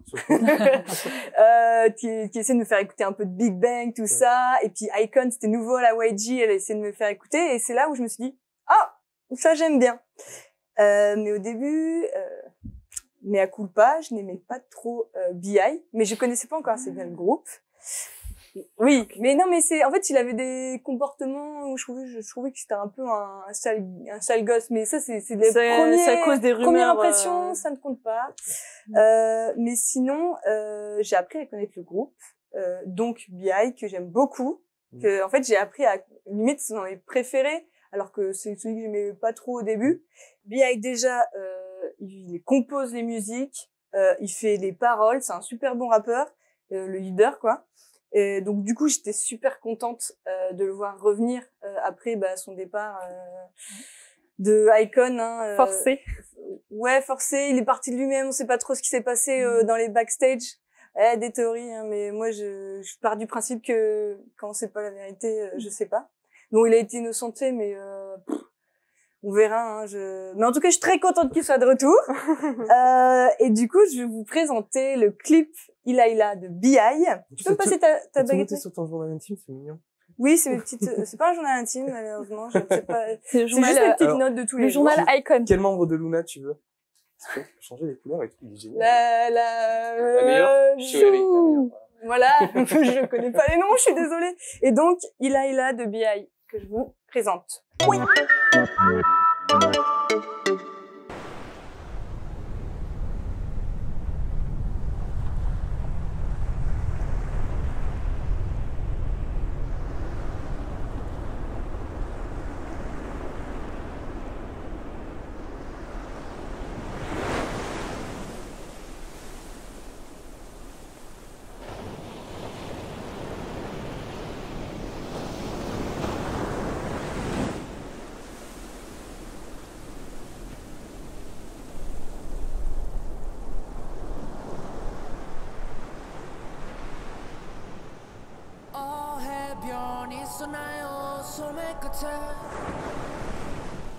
[SPEAKER 3] qui essaie de me faire écouter un peu de Big Bang, tout ça, et puis iKON, c'était nouveau à la YG, elle essaie de me faire écouter, et c'est là où je me suis dit, ça j'aime bien. Mais au début, mea culpa, je n'aimais pas trop BI, mais je connaissais pas encore assez bien le groupe. Oui, mais non, mais en fait, il avait des comportements où je trouvais que c'était un peu un sale gosse, mais ça, c'est
[SPEAKER 2] à cause des rumeurs.
[SPEAKER 3] Première impression, ça ne compte pas. Mais sinon, j'ai appris à connaître le groupe, donc BI, que j'aime beaucoup, que, en fait, j'ai appris à, limite, c'est dans mes préférés, alors que c'est celui que j'aimais pas trop au début. BI, déjà, il compose les musiques, il fait les paroles, c'est un super bon rappeur, le leader, quoi. Et donc du coup j'étais super contente de le voir revenir après son départ de iKON, hein,
[SPEAKER 5] forcé.
[SPEAKER 3] Ouais, forcé, il est parti de lui-même, on sait pas trop ce qui s'est passé dans les backstage. Des théories, hein, mais moi je pars du principe que quand on sait pas la vérité, je sais pas. Bon, il a été innocenté, mais on verra. Hein, mais en tout cas, je suis très contente qu'il soit de retour. Et du coup, je vais vous présenter le clip Ilaïla de BI. Tu peux me passer ta baguette?
[SPEAKER 4] Tu sur ton journal intime, c'est mignon.
[SPEAKER 3] Oui, c'est mes petites. C'est pas un journal intime, malheureusement. Je sais pas.
[SPEAKER 5] C'est
[SPEAKER 3] juste mes petites notes de tous les jours.
[SPEAKER 5] Le journal iKON.
[SPEAKER 4] Quel membre de Luna tu veux? Tu peux changer les couleurs et tout, il est génial.
[SPEAKER 3] La
[SPEAKER 4] meilleure.
[SPEAKER 3] Voilà. Je connais pas les noms, je suis désolée. Et donc, Ilaïla de BI que je vous présente. Oui.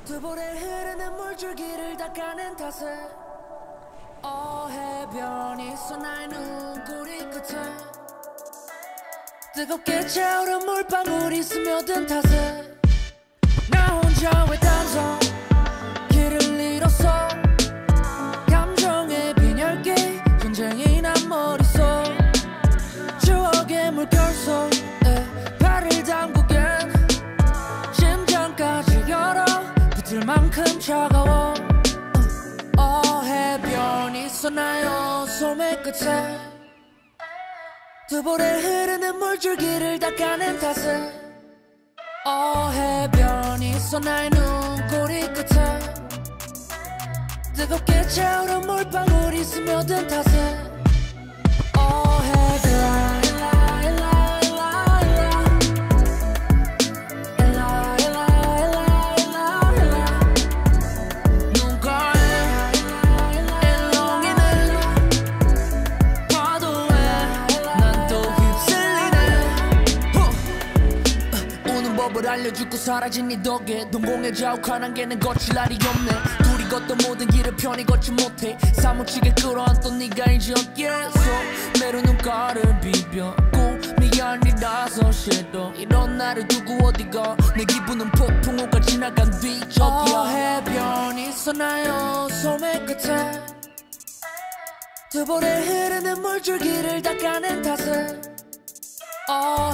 [SPEAKER 7] 두 볼에 흐르는 물줄기를 닦아낸 탓에 해변이 있어 나의 눈꼬리 끝에 뜨겁게 차오른 물방울이 스며든 탓에 나 혼자 외딴섬 길을 잃었어 감정의 빈혈기 전쟁이 난 머릿속 추억의 물결 속에 발을 담그겐 심장까지 열어 붙을 만큼 차가워 해변이 있어 나의 소매 끝에 두 볼에 흐르는 물줄기를 닦아낸 탓에 해변이 있어 나의 눈꼬리 끝에 뜨겁게 차오른 물방울이 스며든 탓에 알려주고 사라진 네 덕에 동공에 자욱한 안개는 거칠 날이 없네 둘이 걷던 모든 길을 편히 걷지 못해 사무치게 끌어안던 네가 이제 어깨에서 매로 눈가를 비벼고 미안이라서 싫어 이런 나를 두고 어디가 내 기분은 폭풍우가 지나간 뒤적이야 해변이 있어 나의 소매 끝에 두 볼에 흐르는 물줄기를 닦아낸 탓에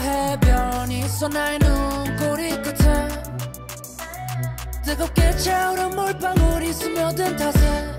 [SPEAKER 7] 해변이 있어 나의 눈꼬리 끝에 뜨겁게 차오른 물방울이 스며든 탓에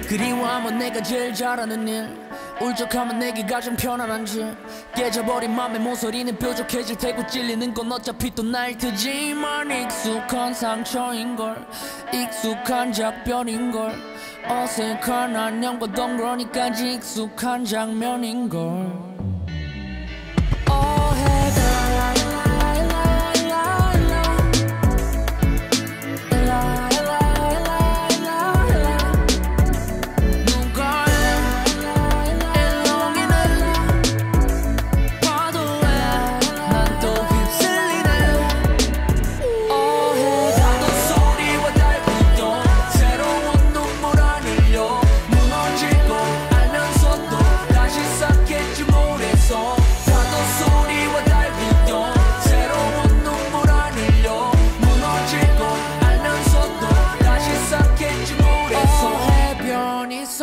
[SPEAKER 7] 그리워하면 내가 제일 잘하는 일 울적하면 내게 가장 편안한 질 깨져버린 맘의 모서리는 뾰족해질 테고 찔리는 건 어차피 또 날 테지만 익숙한 상처인걸 익숙한 작별인걸 어색한 안녕과 덩그러니까지 익숙한 장면인걸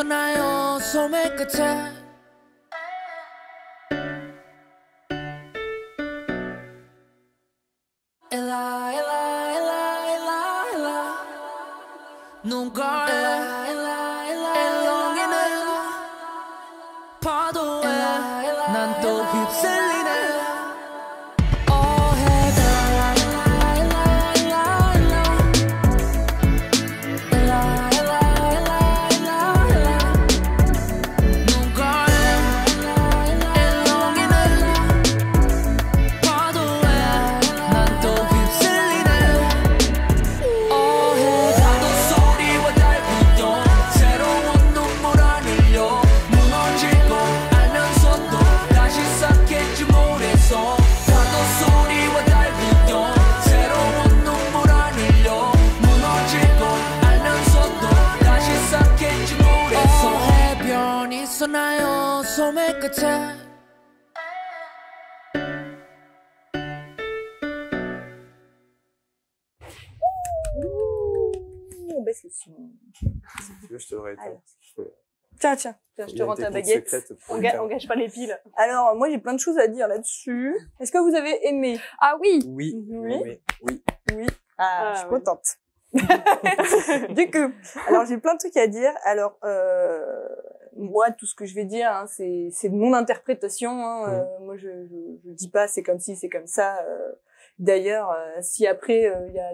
[SPEAKER 7] 나의 소매 끝에 일라 일라 일라 일라 일라 눈가에 일렁이는 파도에 난 또 휩쓸리네 나의 소매 끝에
[SPEAKER 2] baisse le son.
[SPEAKER 4] Je te l'aurais été.
[SPEAKER 2] Tiens, je te rends ta baguette. On gâche pas les piles. Alors, moi, j'ai plein de choses à dire là-dessus. Est-ce que vous avez aimé?
[SPEAKER 5] Ah oui.
[SPEAKER 2] Oui. Ah, je suis contente. Du coup, alors j'ai plein de trucs à dire. Alors, moi, tout ce que je vais dire, hein, c'est de mon interprétation. Hein. Moi, je dis pas c'est comme ci, c'est comme ça. D'ailleurs, si après il y a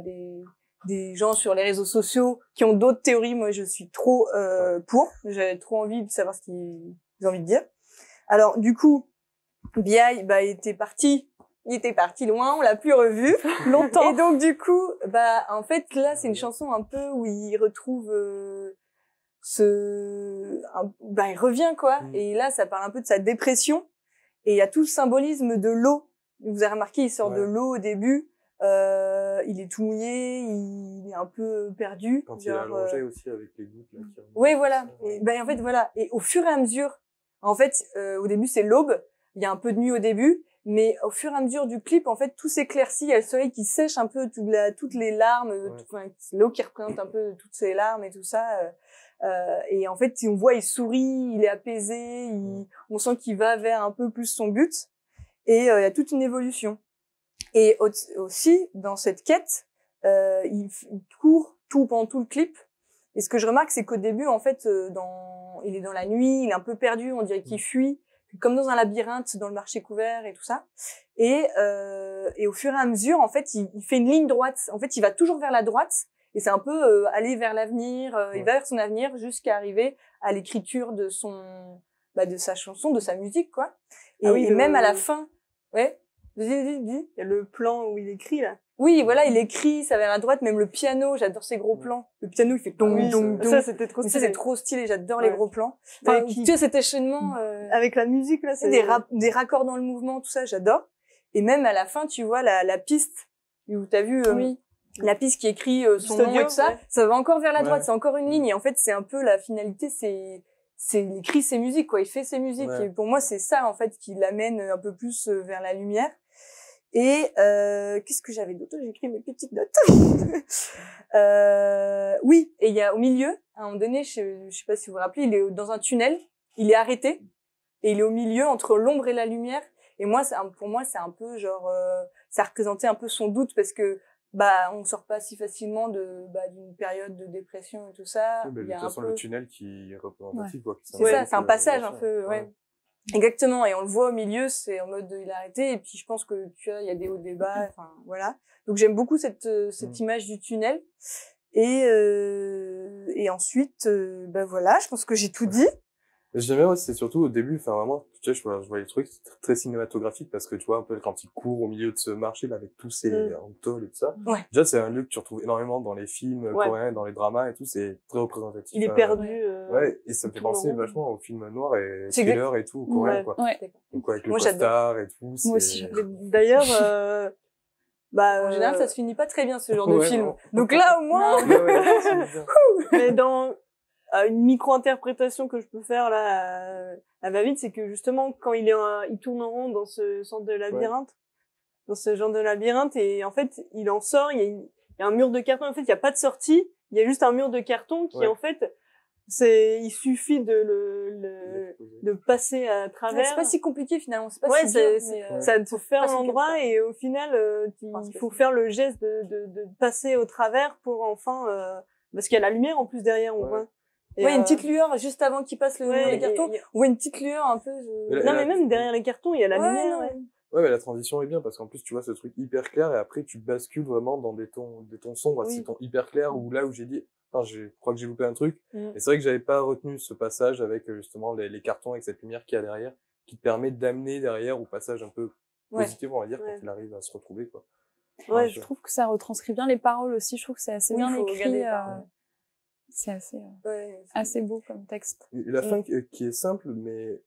[SPEAKER 2] des gens sur les réseaux sociaux qui ont d'autres théories, moi, je suis trop pour. J'ai trop envie de savoir ce qu'ils ont envie de dire. Alors, du coup, BI était parti
[SPEAKER 3] il était parti loin, on l'a plus revu
[SPEAKER 2] longtemps.
[SPEAKER 3] Et donc du coup, bah en fait là c'est une chanson un peu où il retrouve il revient quoi. Et là ça parle un peu de sa dépression et il y a tout le symbolisme de l'eau. Vous avez remarqué, il sort de l'eau au début. Il est tout mouillé, il est un peu perdu.
[SPEAKER 4] Quand il est allongé aussi avec les gouttes. Là,
[SPEAKER 3] oui, voilà. Et, ben, en fait, voilà. Et au fur et à mesure, en fait, au début, c'est l'aube. Il y a un peu de nuit au début. Mais au fur et à mesure du clip, en fait, tout s'éclaircit. Il y a le soleil qui sèche un peu toutes les larmes. L'eau qui représente un peu toutes ces larmes et tout ça. Et en fait, on voit, il sourit, il est apaisé. On sent qu'il va vers un peu plus son but. Et il y a toute une évolution. Et aussi, dans cette quête, il court pendant tout le clip. Et ce que je remarque, c'est qu'au début, en fait, il est dans la nuit, il est un peu perdu, on dirait qu'il fuit, comme dans un labyrinthe, dans le marché couvert et tout ça. Et au fur et à mesure, en fait, il fait une ligne droite. En fait, il va toujours vers la droite. Et c'est un peu aller vers l'avenir. Il va vers son avenir jusqu'à arriver à l'écriture de de sa chanson, de sa musique, quoi. Et même à la fin, ouais. Dis.
[SPEAKER 2] Il y a le plan où il écrit, là.
[SPEAKER 3] Oui, voilà, il écrit, ça va vers la droite, même le piano, j'adore ces gros plans. Le piano, il fait dong, dong, dong.
[SPEAKER 2] Ça, c'était trop stylé.
[SPEAKER 3] Ça, c'est trop stylé, j'adore les gros plans. Enfin, tu sais, cet enchaînement,
[SPEAKER 2] avec la musique, là, c'est
[SPEAKER 3] des raccords dans le mouvement, tout ça, j'adore. Et même à la fin, tu vois, la piste, où t'as vu, la piste qui écrit son nom et tout ça, ça va encore vers la droite, c'est encore une ligne. Et en fait, c'est un peu la finalité, il écrit ses musiques, quoi. Il fait ses musiques. Et pour moi, c'est ça, en fait, qui l'amène un peu plus vers la lumière. Et qu'est-ce que j'avais d'autre? J'ai écrit mes petites notes. Oui, et il y a au milieu, à un moment donné, je sais pas si vous vous rappelez, il est dans un tunnel, il est arrêté, et il est au milieu entre l'ombre et la lumière. Et moi, pour moi, c'est un peu genre, ça représentait un peu son doute parce que on sort pas si facilement d'une période de dépression et tout ça.
[SPEAKER 4] Oui, de toute façon, le tunnel qui est représentatif, quoi.
[SPEAKER 3] C'est ça, c'est un passage un peu, Exactement, et on le voit au milieu, c'est en mode il a arrêté, et puis je pense que tu vois, il y a des hauts débats, enfin voilà. Donc j'aime beaucoup cette image du tunnel. Et ensuite, voilà, je pense que j'ai tout dit.
[SPEAKER 4] J'aimais, c'est surtout au début, enfin vraiment, tu sais, je vois les trucs, c'est très cinématographique parce que tu vois un peu quand il court au milieu de ce marché là avec tous ces tôles et tout ça.
[SPEAKER 3] Ouais.
[SPEAKER 4] Déjà, c'est un lieu que tu retrouves énormément dans les films coréens, dans les dramas et tout, c'est très représentatif.
[SPEAKER 2] Il est perdu.
[SPEAKER 4] Et ça me fait penser vachement aux films noirs et thrillers et tout, coréens, quoi.
[SPEAKER 5] Ouais.
[SPEAKER 4] Donc avec le costard et tout.
[SPEAKER 5] Moi aussi.
[SPEAKER 2] D'ailleurs,
[SPEAKER 3] en général, ça se finit pas très bien ce genre de film. Donc là, au moins.
[SPEAKER 2] Mais dans une micro-interprétation que je peux faire là à va-vite, c'est que justement quand il tourne en rond dans ce centre de labyrinthe, dans ce genre de labyrinthe, et en fait il en sort, il y a un mur de carton, en fait il y a pas de sortie, il y a juste un mur de carton qui en fait il suffit de passer à travers.
[SPEAKER 3] C'est pas si compliqué finalement, c'est pas si dur,
[SPEAKER 2] ça te fait un endroit et au final il faut faire le geste de passer au travers pour enfin parce qu'il y a la lumière en plus derrière, on voit.
[SPEAKER 3] Et une petite lueur juste avant qu'il passe le mur des cartons. On voit une petite lueur un peu.
[SPEAKER 2] Mais même derrière les cartons, il y a la lumière.
[SPEAKER 4] Ouais, mais la transition est bien parce qu'en plus tu vois ce truc hyper clair et après tu bascules vraiment dans des tons sombres, ces tons hyper clairs où là où j'ai dit, je crois que j'ai loupé un truc. Et c'est vrai que j'avais pas retenu ce passage avec justement les cartons avec cette lumière qu'il y a derrière, qui te permet d'amener derrière au passage un peu positif, on va dire, quand il arrive à se retrouver, quoi.
[SPEAKER 5] Ouais, je trouve que ça retranscrit bien les paroles aussi. Je trouve que c'est assez bien écrit. C'est assez beau comme texte.
[SPEAKER 4] Et la fin qui est simple, mais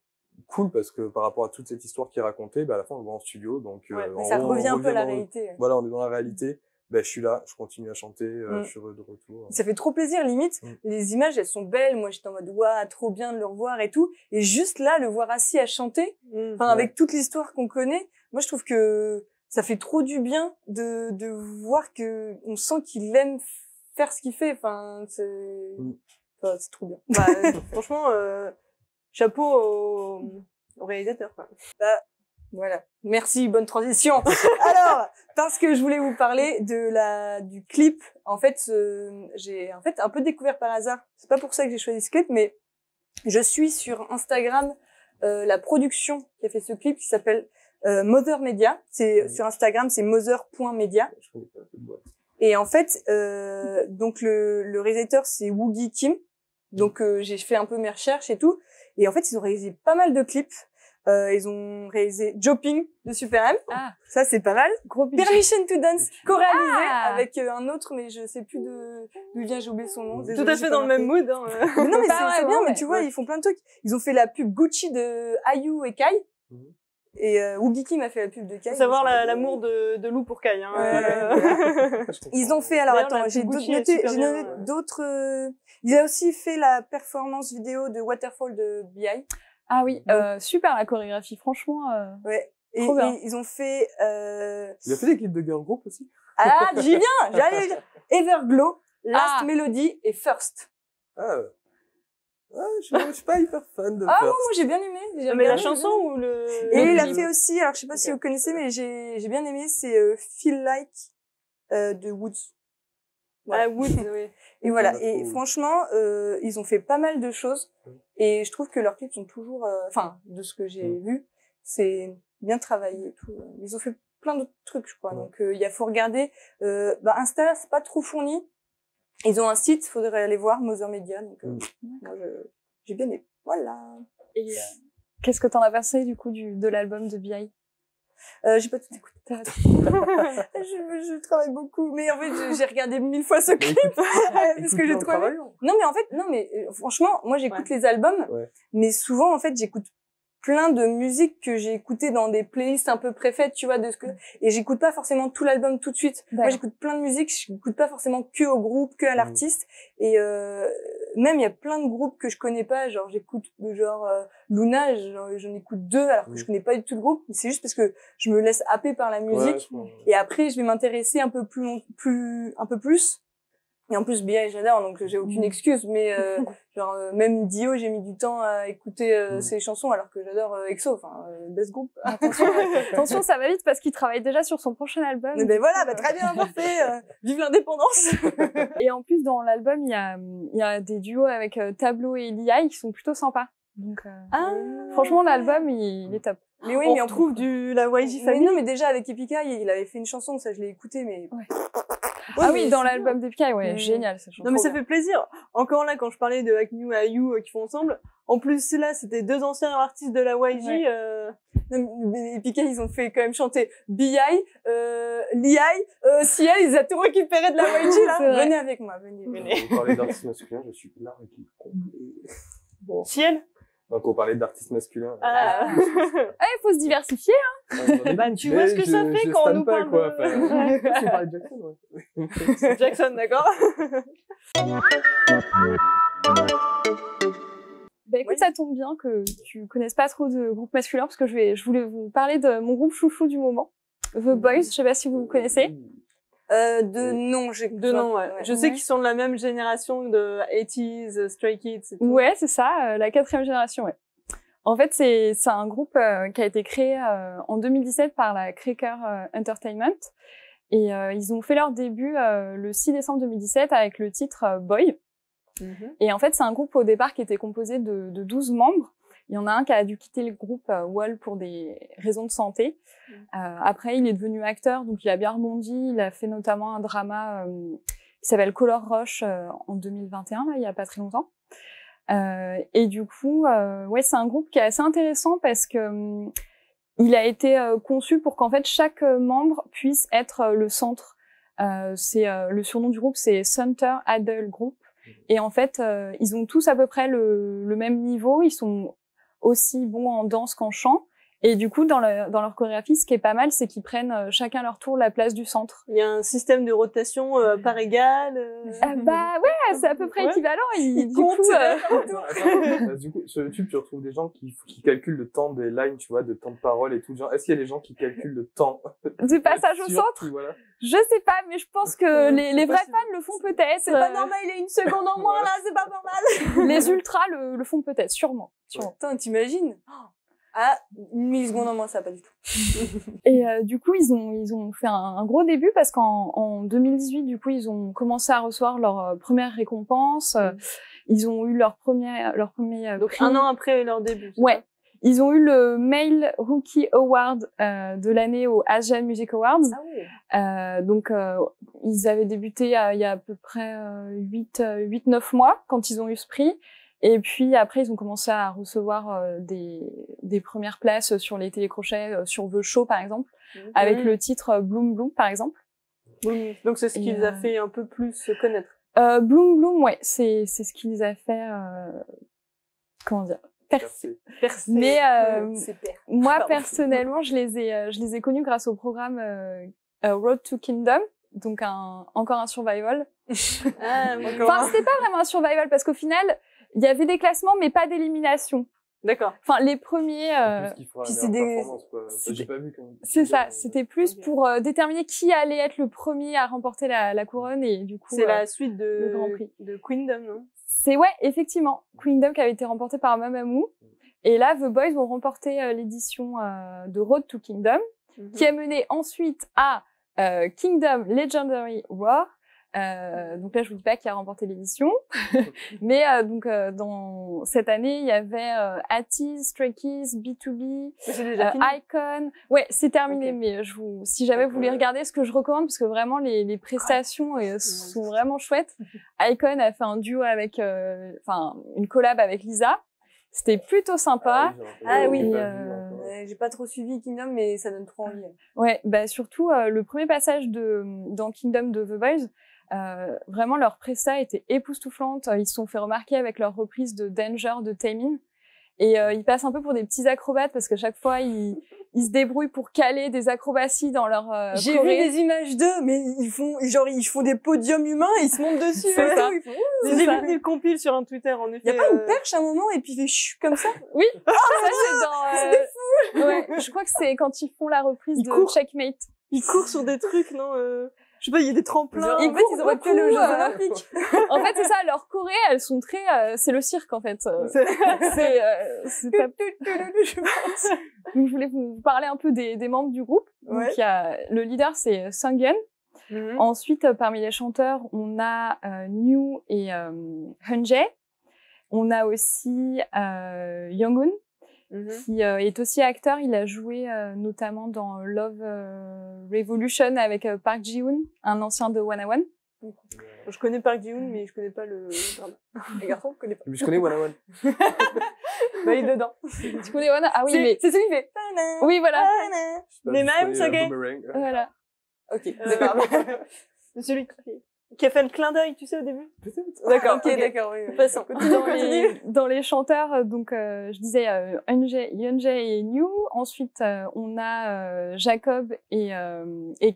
[SPEAKER 4] cool, parce que par rapport à toute cette histoire qui est racontée, à la fin, on va en studio, donc
[SPEAKER 3] ça revient un peu à la réalité.
[SPEAKER 4] Voilà, on est dans la réalité. Je suis là, je continue à chanter, je suis de retour.
[SPEAKER 3] Ça fait trop plaisir, limite. Les images, elles sont belles. Moi, j'étais en mode, waouh, trop bien de le revoir et tout. Et juste là, le voir assis à chanter, avec toute l'histoire qu'on connaît, moi, je trouve que ça fait trop du bien de voir on sent qu'il aime faire ce qu'il fait. Enfin, c'est trop bien.
[SPEAKER 2] Franchement, chapeau au réalisateur, quoi.
[SPEAKER 3] Voilà. Merci, bonne transition. Alors, parce que je voulais vous parler du clip. En fait, j'ai un peu découvert par hasard. C'est pas pour ça que j'ai choisi ce clip, mais je suis sur Instagram la production qui a fait ce clip qui s'appelle Mother Media. C'est sur Instagram, c'est mother.media. Et en fait, donc le réalisateur c'est Woogie Kim. Donc j'ai fait un peu mes recherches et tout. Et en fait, ils ont réalisé pas mal de clips. Ils ont réalisé Jopping de Super M.
[SPEAKER 5] Ah.
[SPEAKER 3] Ça, c'est pas mal.
[SPEAKER 5] Gros budget.
[SPEAKER 3] Permission to Dance, co-réalisé avec un autre, mais je sais plus d'où il vient, j'ai oublié son nom. Désolé,
[SPEAKER 2] tout à fait dans le même mood. Hein.
[SPEAKER 3] Mais non, mais
[SPEAKER 5] Pas
[SPEAKER 3] c'est
[SPEAKER 5] vraiment,
[SPEAKER 3] bien, mais tu vois, ils font plein de trucs. Ils ont fait la pub Gucci de Ayu et Kai. Et Woogie Kim a fait la pub de Kai.
[SPEAKER 2] Faut savoir l'amour de Lou pour Kai. Hein.
[SPEAKER 3] Ils ont fait, alors attends, j'ai noté d'autres. Il a aussi fait la performance vidéo de Waterfall de B.I.
[SPEAKER 5] Ah oui, super la chorégraphie, franchement.
[SPEAKER 3] Ouais. Et ils ont fait.
[SPEAKER 4] Il a fait des clips de girl group aussi.
[SPEAKER 3] Ah, j'y viens. J'allais dire Everglow, Last Melody et First.
[SPEAKER 4] Je suis pas hyper fan de
[SPEAKER 3] First.
[SPEAKER 4] Non,
[SPEAKER 3] moi j'ai bien aimé.
[SPEAKER 2] Mais la chanson ou le.
[SPEAKER 3] Et il a fait aussi, alors je sais pas si vous connaissez, mais j'ai bien aimé, c'est Feel Like de Woods.
[SPEAKER 2] Voilà. Ah, Woods, oui.
[SPEAKER 3] Et voilà. Et franchement, ils ont fait pas mal de choses. Et je trouve que leurs clips sont toujours, de ce que j'ai vu, c'est bien travaillé et tout. Ils ont fait plein d'autres trucs, je crois. Donc, faut regarder. Insta, c'est pas trop fourni. Ils ont un site, faudrait aller voir, Mother Media. Donc, moi, j'ai bien aimé. Voilà.
[SPEAKER 5] Et qu'est-ce que t'en as pensé, du coup, de l'album de B.I.?
[SPEAKER 3] J'ai pas tout écouté. Je travaille beaucoup, mais en fait j'ai regardé 1000 fois ce clip parce que j'ai trouvé. Non mais franchement, moi j'écoute les albums, mais souvent en fait j'écoute plein de musiques que j'ai écoutées dans des playlists un peu préfaites, tu vois, et j'écoute pas forcément tout l'album tout de suite. Moi j'écoute plein de musiques, j'écoute pas forcément que au groupe, que à l'artiste, et même il y a plein de groupes que je connais pas, genre j'écoute Luna, j'en écoute 2 alors que je connais pas du tout le groupe, c'est juste parce que je me laisse happer par la musique, et après je vais m'intéresser un peu plus. Et en plus, B.I. j'adore, donc j'ai aucune excuse, mais même Dio, j'ai mis du temps à écouter ses chansons, alors que j'adore EXO, best group.
[SPEAKER 5] Attention, ça va vite parce qu'il travaille déjà sur son prochain album.
[SPEAKER 3] Mais voilà, très bien, parfait. Vive l'indépendance.
[SPEAKER 5] Et en plus, dans l'album, il y a des duos avec Tableau et Liai qui sont plutôt sympas. Donc, franchement, l'album, il est top.
[SPEAKER 3] Mais oui,
[SPEAKER 2] on trouve la YG Family.
[SPEAKER 3] Non, mais déjà avec Epica, il avait fait une chanson, ça je l'ai écouté, mais.
[SPEAKER 5] Oui, dans l'album d'Epica, génial cette chanson.
[SPEAKER 2] Non, mais ça fait plaisir. Encore là, quand je parlais de Agnew et Ayu qui font ensemble, en plus là, c'était 2 anciens artistes de la YG.
[SPEAKER 3] Non, mais Epica, ils ont fait quand même chanter B.I., Liai, Ciel, ils ont tout récupéré de la YG là. Venez avec moi, venez.
[SPEAKER 4] Pour parler d'artistes masculins, je suis là avec
[SPEAKER 2] bon. Ciel.
[SPEAKER 4] Donc, on parlait d'artistes masculins.
[SPEAKER 5] Il faut se diversifier, hein.
[SPEAKER 2] Tu vois ce que ça fait quand on nous parle
[SPEAKER 4] de... Tu parlais de Jackson, ouais.
[SPEAKER 2] Jackson, d'accord.
[SPEAKER 5] Écoute, ça tombe bien que tu connaisses pas trop de groupes masculins, parce que je voulais vous parler de mon groupe chouchou du moment, The Boys. Je sais pas si vous connaissez.
[SPEAKER 3] De nom,
[SPEAKER 2] ouais. Je sais qu'ils sont de la même génération de 80s, Stray Kids et tout.
[SPEAKER 5] Ouais, c'est ça, la 4e génération, ouais. En fait, c'est un groupe qui a été créé en 2017 par la Cracker Entertainment. Et ils ont fait leur début le 6 décembre 2017 avec le titre Boy. Et en fait, c'est un groupe au départ qui était composé de 12 membres. Il y en a un qui a dû quitter le groupe Wall pour des raisons de santé. Après, il est devenu acteur, donc il a bien rebondi. Il a fait notamment un drama qui s'appelle Color Rush en 2021, là, il y a pas très longtemps. Et du coup, c'est un groupe qui est assez intéressant parce que il a été conçu pour qu'en fait chaque membre puisse être le centre. Le surnom du groupe, c'est Center Idol Group. Et en fait, ils ont tous à peu près le même niveau. Ils sont aussi bons en danse qu'en chant. Et du coup, dans leur chorégraphie, ce qui est pas mal, c'est qu'ils prennent chacun leur tour la place du centre.
[SPEAKER 2] Il y a un système de rotation par égal.
[SPEAKER 5] C'est à peu près équivalent.
[SPEAKER 3] Du coup,
[SPEAKER 4] sur YouTube, tu retrouves des gens qui calculent le temps des lines, tu vois, de temps de parole et tout. Genre, est-ce qu'il y a des gens qui calculent le temps
[SPEAKER 5] du passage au centre?
[SPEAKER 4] Voilà.
[SPEAKER 5] Je sais pas, mais je pense que les vrais fans le font peut-être.
[SPEAKER 3] C'est pas normal, il y a 1 seconde en moins là, c'est pas normal.
[SPEAKER 5] Les ultras le font peut-être, sûrement.
[SPEAKER 3] Putain, t'imagines? Ah, 1 milliseconde en moins, ça, pas du tout.
[SPEAKER 5] Et du coup, ils ont fait un gros début parce qu'en 2018, du coup, ils ont commencé à recevoir leur première récompense. Ils ont eu leur premier
[SPEAKER 2] donc
[SPEAKER 5] prix.
[SPEAKER 2] 1 an après leur début.
[SPEAKER 5] Ouais. Ils ont eu le Male Rookie Award de l'année au Asian Music Awards.
[SPEAKER 3] Ah oui.
[SPEAKER 5] Donc ils avaient débuté il y a à peu près 8-9 mois quand ils ont eu ce prix. Et puis après, ils ont commencé à recevoir des premières places sur les télécrochets, sur The Show par exemple, avec le titre Bloom Bloom par exemple.
[SPEAKER 2] Donc c'est ce qui les a fait un peu plus se connaître.
[SPEAKER 5] Bloom Bloom, ouais, c'est ce qui les a fait, comment dire, percer. Mais moi personnellement, je les ai connus grâce au programme Road to Kingdom, donc encore un survival. Enfin, c'était pas vraiment un survival parce qu'au final, il y avait des classements mais pas d'élimination.
[SPEAKER 2] D'accord.
[SPEAKER 5] Enfin, les premiers, c'est ça, c'était plus pour déterminer qui allait être le premier à remporter la couronne et du coup.
[SPEAKER 2] C'est la suite
[SPEAKER 5] le Grand Prix.
[SPEAKER 2] de Queendom, non?
[SPEAKER 5] C'est ouais, effectivement, Queendom qui avait été remporté par Mamamoo. Et là, The Boys vont remporter l'édition de Road to Kingdom, qui a mené ensuite à Kingdom Legendary War. Donc là, je vous dis pas qui a remporté l'édition, mais dans cette année, il y avait Attiz, Stray Kids, B2B, Icon. Ouais, c'est terminé, mais si jamais vous voulez regarder, ce que je recommande, parce que vraiment les prestations sont vraiment chouettes. Icon a fait un duo avec, une collab avec Lisa. C'était plutôt sympa.
[SPEAKER 3] J'ai pas trop suivi Kingdom, mais ça donne trop envie.
[SPEAKER 5] Ouais, bah surtout le premier passage dans Kingdom de The Boys. Vraiment leur presta était époustouflante. Ils se sont fait remarquer avec leur reprise de Danger de Taemin et ils passent un peu pour des petits acrobates parce que chaque fois ils se débrouillent pour caler des acrobaties dans leur
[SPEAKER 3] J'ai vu des images d'eux, mais ils font des podiums humains, ils se montent dessus.
[SPEAKER 2] C'est ça. J'ai vu des compiles sur un Twitter en effet.
[SPEAKER 3] Il y a pas une perche à un moment et puis il fait chut comme ça.
[SPEAKER 5] Oui. Ça c'est dans. C'est fou. Ouais. Je crois que c'est quand ils font la reprise de Checkmate.
[SPEAKER 2] Ils courent sur des trucs, non je sais pas, il y a des tremplins.
[SPEAKER 3] En fait, ils auraient fait le Jeux Olympiques.
[SPEAKER 5] En fait, c'est ça, leurs chorés, elles sont très, c'est le cirque, en fait. C'est pas... je pense. Donc, je voulais vous parler un peu des membres du groupe. Donc, il y a, le leader, c'est Sungyeon. Ensuite, parmi les chanteurs, on a New et Hyunjae. On a aussi Younghoon. Qui est aussi acteur. Il a joué notamment dans Love Revolution avec Park Ji-hoon, un ancien de Wanna One.
[SPEAKER 2] Je connais Park Ji-hoon, mais je connais pas le drama.
[SPEAKER 3] Les garçons, je connais pas.
[SPEAKER 4] Je connais Wanna One.
[SPEAKER 2] Bah, il est dedans.
[SPEAKER 5] Tu connais Wanna? Ah oui, mais...
[SPEAKER 3] C'est celui qui fait...
[SPEAKER 5] Oui, voilà.
[SPEAKER 2] Les mêmes, ça gagne.
[SPEAKER 5] Voilà.
[SPEAKER 3] Ok, d'accord.
[SPEAKER 2] C'est celui qui a fait le clin d'œil, tu sais, au début.
[SPEAKER 3] D'accord, ok, d'accord, oui.
[SPEAKER 2] Passons.
[SPEAKER 5] Dans les chanteurs, donc, je disais, Hyunjae et New. Ensuite, on a Jacob et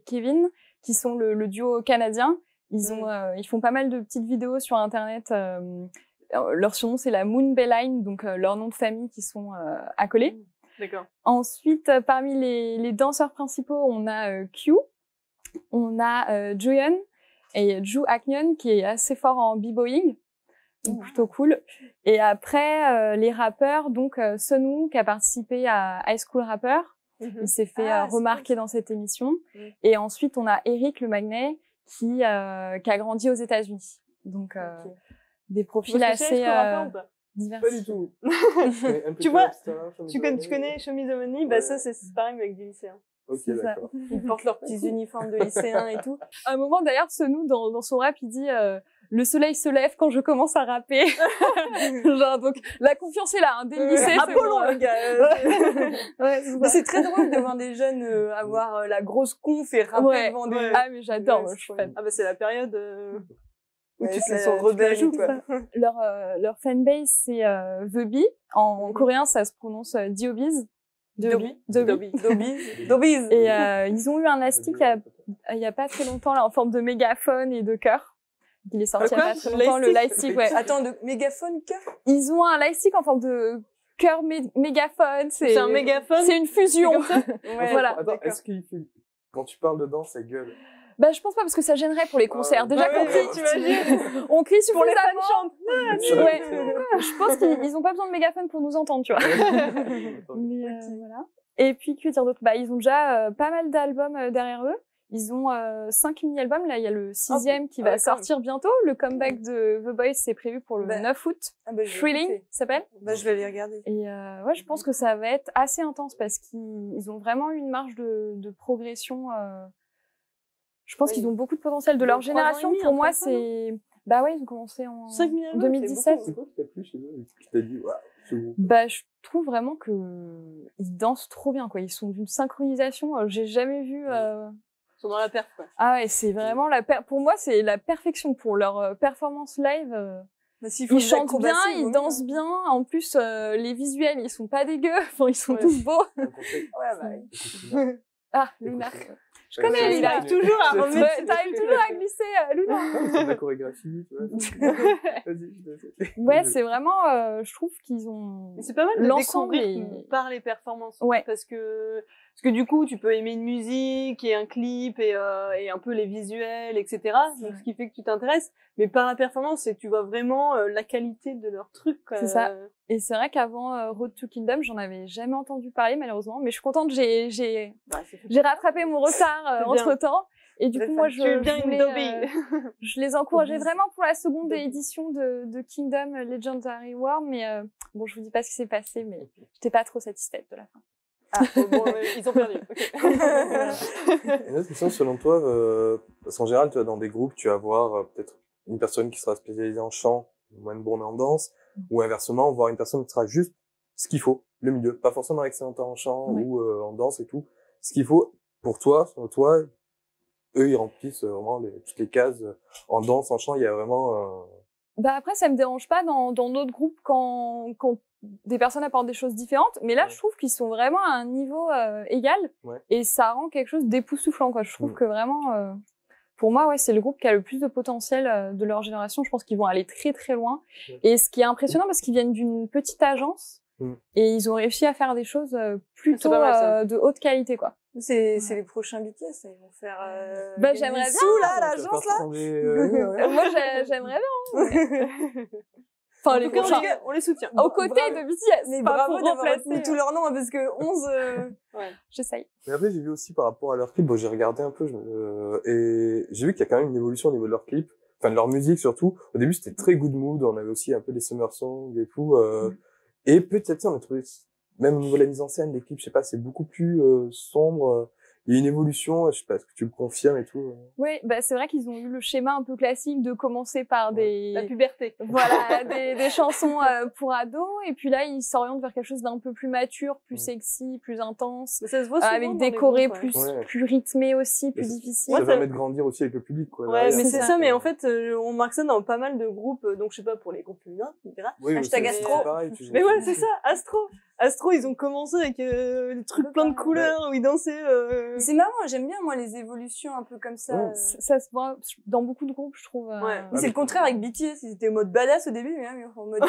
[SPEAKER 5] Kevin, qui sont le duo canadien. Ils font pas mal de petites vidéos sur Internet. Leur surnom, c'est la Moon Beeline, donc, leur nom de famille qui sont accolés.
[SPEAKER 2] D'accord.
[SPEAKER 5] Ensuite, parmi les danseurs principaux, on a Q. On a Joyeon et Ju Aknyeon qui est assez fort en b-boying, donc plutôt cool. Et après les rappeurs, donc Sunwoo qui a participé à High School Rapper, il s'est fait remarquer dans cette émission. Et ensuite on a Eric le Magnet qui a grandi aux États-Unis, donc des profils assez divers.
[SPEAKER 4] Pas du tout.
[SPEAKER 2] Tu vois, tu connais Show Me the Money, bah ça c'est pareil avec des lycéens.
[SPEAKER 4] Ok, d'accord.
[SPEAKER 3] Ils portent leurs petits uniformes de lycéens et tout.
[SPEAKER 5] À un moment, d'ailleurs, Sunwoo, dans son rap, il dit le soleil se lève quand je commence à rapper. Genre, donc, la confiance est là, hein, dès le lycée.
[SPEAKER 3] Apollon,
[SPEAKER 5] bon,
[SPEAKER 3] le gars. Mais c'est très drôle de voir des jeunes avoir la grosse conf et rapper devant des...
[SPEAKER 5] Ah, mais j'adore, moi, je suis fan.
[SPEAKER 2] Ah, bah, c'est la période où tu
[SPEAKER 3] se sens rebelle et tout, quoi.
[SPEAKER 5] Leur fanbase, c'est The Bee. En coréen, ça se prononce Diobiz.
[SPEAKER 3] Dobies.
[SPEAKER 5] Et ils ont eu un lastic il y a pas très longtemps là en forme de mégaphone et de cœur. Il est sorti il y a pas très longtemps le lightstick, ouais.
[SPEAKER 3] Attends, de mégaphone cœur.
[SPEAKER 5] Ils ont un lightstick en forme de cœur mégaphone, c'est
[SPEAKER 2] un mégaphone.
[SPEAKER 5] C'est une fusion. Voilà.
[SPEAKER 4] Attends, est-ce qu'il fait quand tu parles dedans, ça gueule?
[SPEAKER 5] Bah, je pense pas parce que ça gênerait pour les concerts. Déjà qu'on crie,
[SPEAKER 2] t'imagines.
[SPEAKER 5] On crie
[SPEAKER 2] pour les
[SPEAKER 5] suffisamment. Ouais. Je pense qu'ils ont pas besoin de mégaphone pour nous entendre, tu vois. Mais, voilà. Et puis, que dire d'autre? Bah, ils ont déjà pas mal d'albums derrière eux. Ils ont 5 mini-albums. Là, il y a le 6e qui va sortir bientôt. Le comeback de The Boys, c'est prévu pour le 9 août. Thrilling, s'appelle.
[SPEAKER 3] Bah, je vais les regarder.
[SPEAKER 5] Et ouais, je pense que ça va être assez intense parce qu'ils ont vraiment une marge de progression. Je pense qu'ils ont beaucoup de potentiel de leur génération. Pour moi, c'est Bah ouais, ils ont commencé en
[SPEAKER 2] 5000 albums,
[SPEAKER 5] 2017.
[SPEAKER 4] C'est quoi qui t'a plu chez eux? Qui t'a dit, waouh, ce groupe?
[SPEAKER 5] Bah, je trouve vraiment que ils dansent trop bien, quoi. Ils sont d'une synchronisation, j'ai jamais vu.
[SPEAKER 2] Ils sont dans la perf, quoi.
[SPEAKER 5] Ah ouais, c'est vraiment pour moi, c'est la perfection pour leur performance live. Ils chantent bien, ils dansent bien. En plus, les visuels, ils sont pas dégueux. Enfin, ils sont tous beaux. Ah, Luna. Je connais, il arrive toujours à remettre. T'arrives toujours à glisser, Luna.
[SPEAKER 4] C'est de la chorégraphie, tu vois. Vas-y,
[SPEAKER 5] ouais, c'est vraiment, je trouve qu'ils ont.
[SPEAKER 2] Mais c'est pas mal de découvrir par les performances.
[SPEAKER 5] Ouais.
[SPEAKER 2] Parce que du coup, tu peux aimer une musique et un clip et un peu les visuels, etc. Donc, ce qui fait que tu t'intéresses. Mais par la performance, c'est que tu vois vraiment la qualité de leur truc.
[SPEAKER 5] C'est ça. Et c'est vrai qu'avant Road to Kingdom, j'en avais jamais entendu parler, malheureusement. Mais je suis contente, j'ai rattrapé mon retard entre temps. Et du coup, moi, je les encourageais vraiment pour la seconde édition de Kingdom Legendary War. Mais bon, je vous dis pas ce qui s'est passé, mais j'étais pas trop satisfaite de la fin.
[SPEAKER 2] Ah, bon, ils ont perdu. Okay.
[SPEAKER 4] Une autre question, selon toi, parce qu'en général, tu vois, dans des groupes, tu vas avoir peut-être une personne qui sera spécialisée en chant, moins bornée en danse, ou inversement, voir une personne qui sera juste ce qu'il faut, le milieu, pas forcément excellente en chant ou en danse et tout, ce qu'il faut pour toi, selon toi. Eux, ils remplissent vraiment toutes les cases en danse, en chant. Il y a vraiment.
[SPEAKER 5] Bah après, ça me dérange pas dans notre groupe quand des personnes apportent des choses différentes, mais là, je trouve qu'ils sont vraiment à un niveau égal, et ça rend quelque chose d'époustouflant, quoi. Je trouve que vraiment, pour moi, ouais, c'est le groupe qui a le plus de potentiel de leur génération. Je pense qu'ils vont aller très très loin. Et ce qui est impressionnant, parce qu'ils viennent d'une petite agence et ils ont réussi à faire des choses plutôt de haute qualité, quoi.
[SPEAKER 3] C'est les prochains BTS, ils vont faire
[SPEAKER 5] bah j'aimerais bien
[SPEAKER 3] là l'agence là.
[SPEAKER 5] Moi j'aimerais bien. Enfin, les prochains,
[SPEAKER 2] on les soutient.
[SPEAKER 5] Aux côtés de BTS.
[SPEAKER 3] Mais
[SPEAKER 5] pas
[SPEAKER 3] bravo
[SPEAKER 5] pour
[SPEAKER 3] d'avoir
[SPEAKER 5] remplacer
[SPEAKER 3] retenu tous leurs noms, parce que 11,
[SPEAKER 5] j'essaye.
[SPEAKER 4] Mais après, j'ai vu aussi par rapport à leurs clips, bon, j'ai regardé un peu, et j'ai vu qu'il y a quand même une évolution au niveau de leurs clips, enfin, de leur musique surtout. Au début, c'était très good mood, on avait aussi un peu des summer songs et tout, et petit à petit, on a trouvé, même au niveau de la mise en scène, des clips, je sais pas, c'est beaucoup plus sombre. Il y a une évolution, je sais pas, est-ce que tu le confirmes et tout?
[SPEAKER 5] Oui, bah c'est vrai qu'ils ont eu le schéma un peu classique de commencer par
[SPEAKER 2] la puberté.
[SPEAKER 5] Voilà, des chansons pour ados, et puis là ils s'orientent vers quelque chose d'un peu plus mature, plus sexy, plus intense,
[SPEAKER 2] mais ça se voit souvent
[SPEAKER 5] avec des chorés plus rythmés aussi, plus difficiles.
[SPEAKER 4] Ça permet de grandir aussi avec le public, quoi.
[SPEAKER 2] Ouais, mais c'est ça, mais en fait, on marque ça dans pas mal de groupes, donc je sais pas, pour les groupes féminins, tu me diras.
[SPEAKER 4] Oui,
[SPEAKER 2] hashtag Astro. Mais ouais, c'est ça, Astro, ils ont commencé avec des trucs plein de couleurs où ils dansaient.
[SPEAKER 3] C'est marrant, j'aime bien moi les évolutions un peu comme ça.
[SPEAKER 5] Ça se voit dans beaucoup de groupes, je trouve.
[SPEAKER 3] Mais c'est le contraire avec BTS, ils étaient en mode badass au début, mais en mode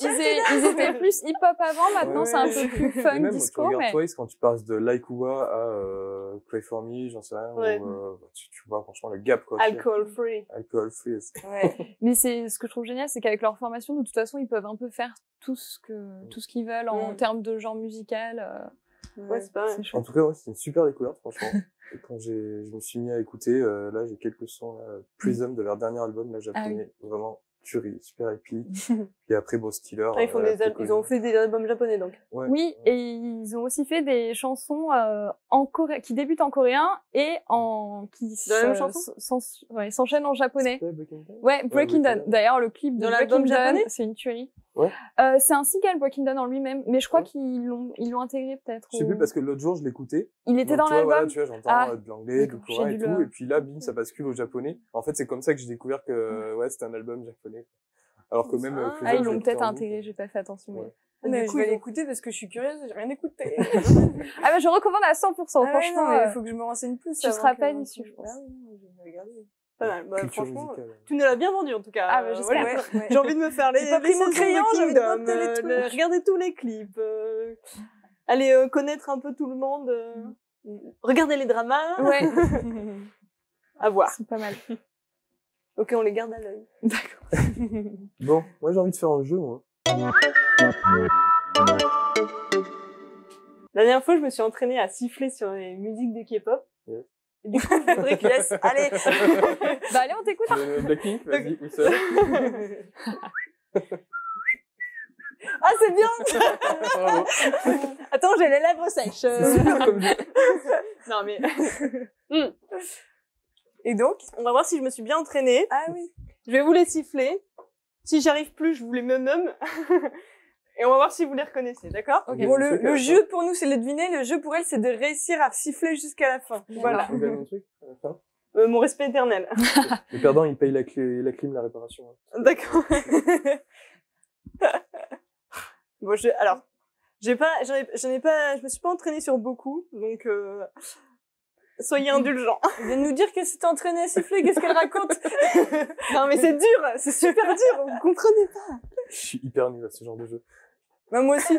[SPEAKER 5] ils étaient plus hip-hop avant, maintenant c'est un peu plus fun,
[SPEAKER 4] même,
[SPEAKER 5] disco.
[SPEAKER 4] Tu regardes Twice, quand tu passes de Like Uwa à Pray For Me, j'en sais rien, tu vois franchement le gap, quoi.
[SPEAKER 2] Alcohol free.
[SPEAKER 5] Mais c'est ce que je trouve génial, c'est qu'avec leur formation, de toute façon, ils peuvent un peu faire tout ce qu'ils veulent en termes de genre musical.
[SPEAKER 2] Ouais, c'est pas mal.
[SPEAKER 4] En tout cas, c'est une super découverte, franchement. Et quand je me suis mis à écouter, là, j'ai quelques sons, Prism de leur dernier album, là, japonais. Vraiment, tuerie, super épique. Puis après, Steeler.
[SPEAKER 2] Ils ont fait des albums japonais, donc.
[SPEAKER 5] Oui, et ils ont aussi fait des chansons qui débutent en coréen et qui s'enchaînent en japonais. Breaking Down. D'ailleurs, le clip de Breaking Down, c'est une tuerie. C'est un single, Breaking Down en lui-même, mais je crois qu'ils l'ont intégré peut-être.
[SPEAKER 4] Je sais plus, parce que l'autre jour, je l'écoutais.
[SPEAKER 5] Il était dans l'album.
[SPEAKER 4] Voilà, tu vois, j'entends de l'anglais, du coréen et tout, et puis là, bim, ça bascule au japonais. En fait, c'est comme ça que j'ai découvert que, c'était un album japonais. Alors que même,
[SPEAKER 5] ils l'ont peut-être intégré, j'ai pas fait attention.
[SPEAKER 3] Mais je vais l'écouter parce que je suis curieuse, j'ai rien écouté.
[SPEAKER 5] Ah bah je recommande à 100%, franchement.
[SPEAKER 3] Il faut que je me renseigne plus.
[SPEAKER 5] Tu seras pas déçu, je pense.
[SPEAKER 3] Ah oui, je vais regarder.
[SPEAKER 2] Pas mal. Bah, franchement, tu nous l'as bien vendu en tout cas.
[SPEAKER 5] Ah bah j'espère.
[SPEAKER 2] J'ai envie de me faire les
[SPEAKER 3] mon crayon, j'ai envie de noter les trucs.
[SPEAKER 2] Regarder tous les clips. Aller connaître un peu tout le monde. Regarder les dramas.
[SPEAKER 5] Ouais.
[SPEAKER 2] À voir.
[SPEAKER 5] C'est pas mal.
[SPEAKER 2] Ok, on les garde à l'œil.
[SPEAKER 5] D'accord.
[SPEAKER 4] Bon, moi j'ai envie de faire un jeu, moi.
[SPEAKER 2] La dernière fois, je me suis entraînée à siffler sur les musiques de K-pop. Et du coup, je voudrais que allez.
[SPEAKER 5] Bah allez, on t'écoute.
[SPEAKER 4] Blackpink, vas-y, une seule.
[SPEAKER 2] Ah, c'est bien. Attends, j'ai les lèvres sèches.
[SPEAKER 4] C'est super comme jeu.
[SPEAKER 2] Non, mais...
[SPEAKER 3] Et donc,
[SPEAKER 2] on va voir si je me suis bien entraînée.
[SPEAKER 3] Ah oui.
[SPEAKER 2] Je vais vous les siffler. Si j'y arrive plus, je vous les mum. Et on va voir si vous les reconnaissez, d'accord?
[SPEAKER 3] Okay. Bon, le jeu pour nous, c'est de les deviner. Le jeu pour elle, c'est de réussir à siffler jusqu'à la fin. Voilà.
[SPEAKER 4] Tu gagnes un truc à la fin?
[SPEAKER 2] Mon respect éternel.
[SPEAKER 4] Le perdant, il paye la clim, la réparation.
[SPEAKER 2] D'accord. Bon, alors, je me suis pas entraînée sur beaucoup, donc soyez indulgents.
[SPEAKER 3] Elle vient de nous dire qu'elle s'était entraînée à siffler, qu'est-ce qu'elle raconte?
[SPEAKER 2] Non, mais c'est dur, c'est super dur, vous comprenez pas.
[SPEAKER 4] Je suis hyper nul à ce genre de jeu.
[SPEAKER 3] Bah, moi aussi.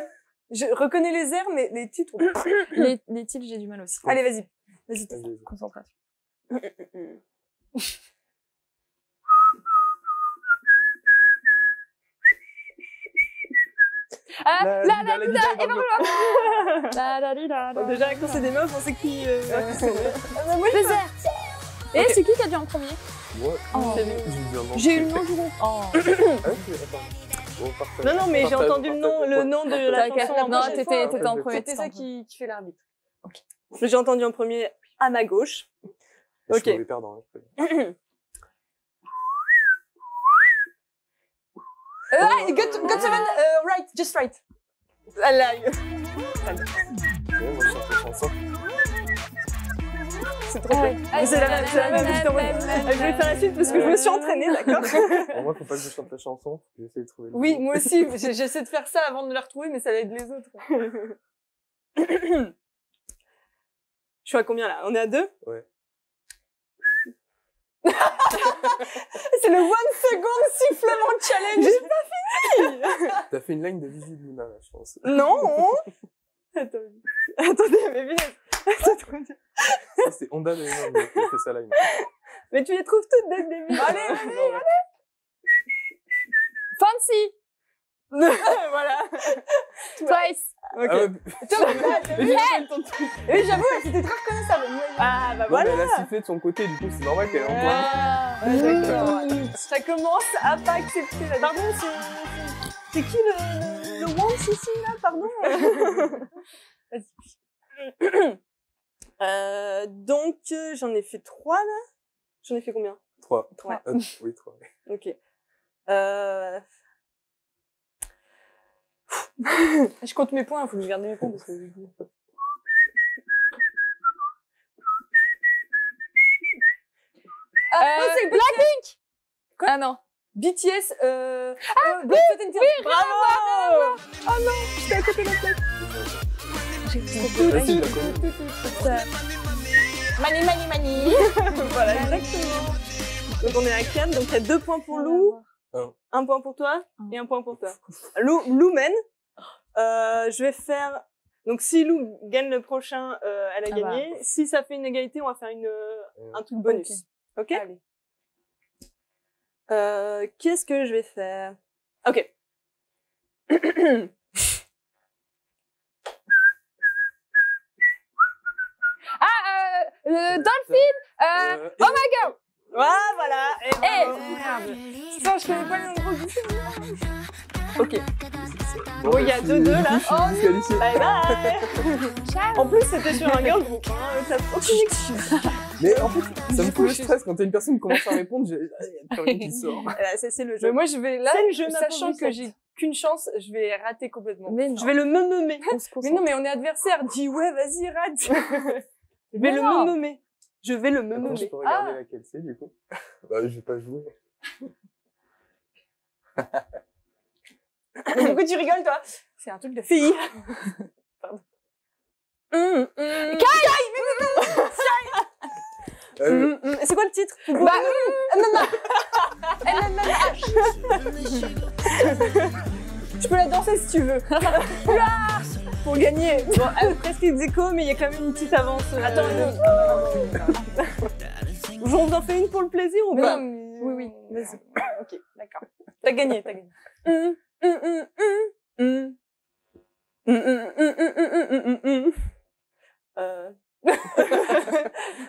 [SPEAKER 3] Je reconnais les airs, mais les titres...
[SPEAKER 5] les titres, j'ai du mal aussi.
[SPEAKER 3] Allez, vas-y. Vas-y,
[SPEAKER 5] concentration.
[SPEAKER 2] Déjà, quand c'est des meufs, on sait qui...
[SPEAKER 5] Et c'est qui a dit en premier?
[SPEAKER 4] Moi,
[SPEAKER 5] j'ai eu le nom du groupe.
[SPEAKER 2] Non, mais j'ai entendu le nom de la chanson.
[SPEAKER 5] Non, t'étais en premier.
[SPEAKER 3] C'était ça qui fait l'arbitre.
[SPEAKER 2] Ok. J'ai entendu en premier à ma gauche. Ok.
[SPEAKER 4] Je suis perdant.
[SPEAKER 3] Got seven, right, just right.
[SPEAKER 2] Là,
[SPEAKER 4] moi, je chante la chanson.
[SPEAKER 2] c'est trop bien. C'est la même, je vais faire la suite parce que je me suis entraînée, d'accord?
[SPEAKER 4] Pour moi, faut pas que je chante la chanson, faut que j'essaie de trouver le
[SPEAKER 3] Oui, moi aussi, j'essaie de faire ça avant de la retrouver, mais ça va être les autres.
[SPEAKER 2] Je suis à combien là? On est à 2?
[SPEAKER 4] Ouais.
[SPEAKER 3] C'est le 1 second sifflement challenge.
[SPEAKER 2] J'ai pas fini.
[SPEAKER 4] T'as fait une ligne de Vivi Luna, là, je pense.
[SPEAKER 2] Non. Attendez, mais viens. C'est trop dur.
[SPEAKER 4] C'est Honda de Luna qui a fait sa ligne.
[SPEAKER 2] Mais tu les trouves toutes dès le début.
[SPEAKER 3] Allez.
[SPEAKER 5] Fancy.
[SPEAKER 2] Voilà.
[SPEAKER 5] Twice.
[SPEAKER 2] Ok.
[SPEAKER 3] Oui, j'avoue, c'était très reconnaissable.
[SPEAKER 2] Ah, bah
[SPEAKER 4] Ouais,
[SPEAKER 2] voilà.
[SPEAKER 4] mais elle a sifflé de son côté, du coup, c'est normal qu'elle ait entendu.
[SPEAKER 3] D'accord. Ça commence à pas accepter la...
[SPEAKER 2] Pardon, c'est qui le once ici, là? Pardon. Vas-y. Donc, j'en ai fait 3, là. J'en ai fait combien?
[SPEAKER 4] 3.
[SPEAKER 2] Ouais.
[SPEAKER 4] Oui, 3.
[SPEAKER 2] Ok.
[SPEAKER 3] Je compte mes points, faut que je garde mes points parce que...
[SPEAKER 5] C'est Blackpink. Ah non.
[SPEAKER 3] BTS,
[SPEAKER 2] Oui, bravo. Oh non, j'étais à côté de la plaque.
[SPEAKER 4] Vas-y, je la connais.
[SPEAKER 3] Mani.
[SPEAKER 2] Voilà, exactement. Donc on est à 4, donc il y a 2 points pour Lou, 1 point pour toi et 1 point pour toi. Lou mène. Je vais faire... Donc si Lou gagne le prochain, elle a gagné. Si ça fait une égalité, on va faire un truc bonus. Ok.
[SPEAKER 3] Allez.
[SPEAKER 2] Qu'est-ce que je vais faire? Ok.
[SPEAKER 5] Dolphin. Oh my god.
[SPEAKER 2] Ah, voilà. Et
[SPEAKER 3] Merde. Putain, je connais pas le nom de groupe.
[SPEAKER 2] ok. Bon, il y a 2-2 là.
[SPEAKER 4] Oh, disqualifié.
[SPEAKER 2] Bye bye. En plus, c'était sur un girl group. T'as aucune excuse.
[SPEAKER 4] Mais en fait, ça me fout le stress quand t'as une personne qui commence à répondre, il y a plus rien qui sort.
[SPEAKER 2] C'est le jeu.
[SPEAKER 3] Mais moi, je vais là,
[SPEAKER 2] C'est le jeu,
[SPEAKER 3] sachant que j'ai qu'une chance, je vais rater complètement.
[SPEAKER 5] Mais non.
[SPEAKER 2] Je vais le meumer.
[SPEAKER 3] Mais non, mais on est adversaires. Dis ouais, vas-y, rate.
[SPEAKER 2] Je vais le
[SPEAKER 5] Non.
[SPEAKER 2] meumer. Je vais le
[SPEAKER 4] Attends, je
[SPEAKER 2] meumer.
[SPEAKER 4] peux regarder laquelle c'est, du coup. Bah, je vais pas jouer.
[SPEAKER 3] Pourquoi tu rigoles, toi? C'est un truc de fille. Pardon.
[SPEAKER 2] C'est quoi le titre?
[SPEAKER 3] Tu peux la danser si tu veux. Pour gagner.
[SPEAKER 2] Bon, presque ex aequo, mais il y a quand même une petite avance.
[SPEAKER 3] Attends,
[SPEAKER 2] On vous en fait une pour le plaisir ou pas?
[SPEAKER 3] Oui,
[SPEAKER 2] Vas-y.
[SPEAKER 3] Ok, d'accord. T'as gagné.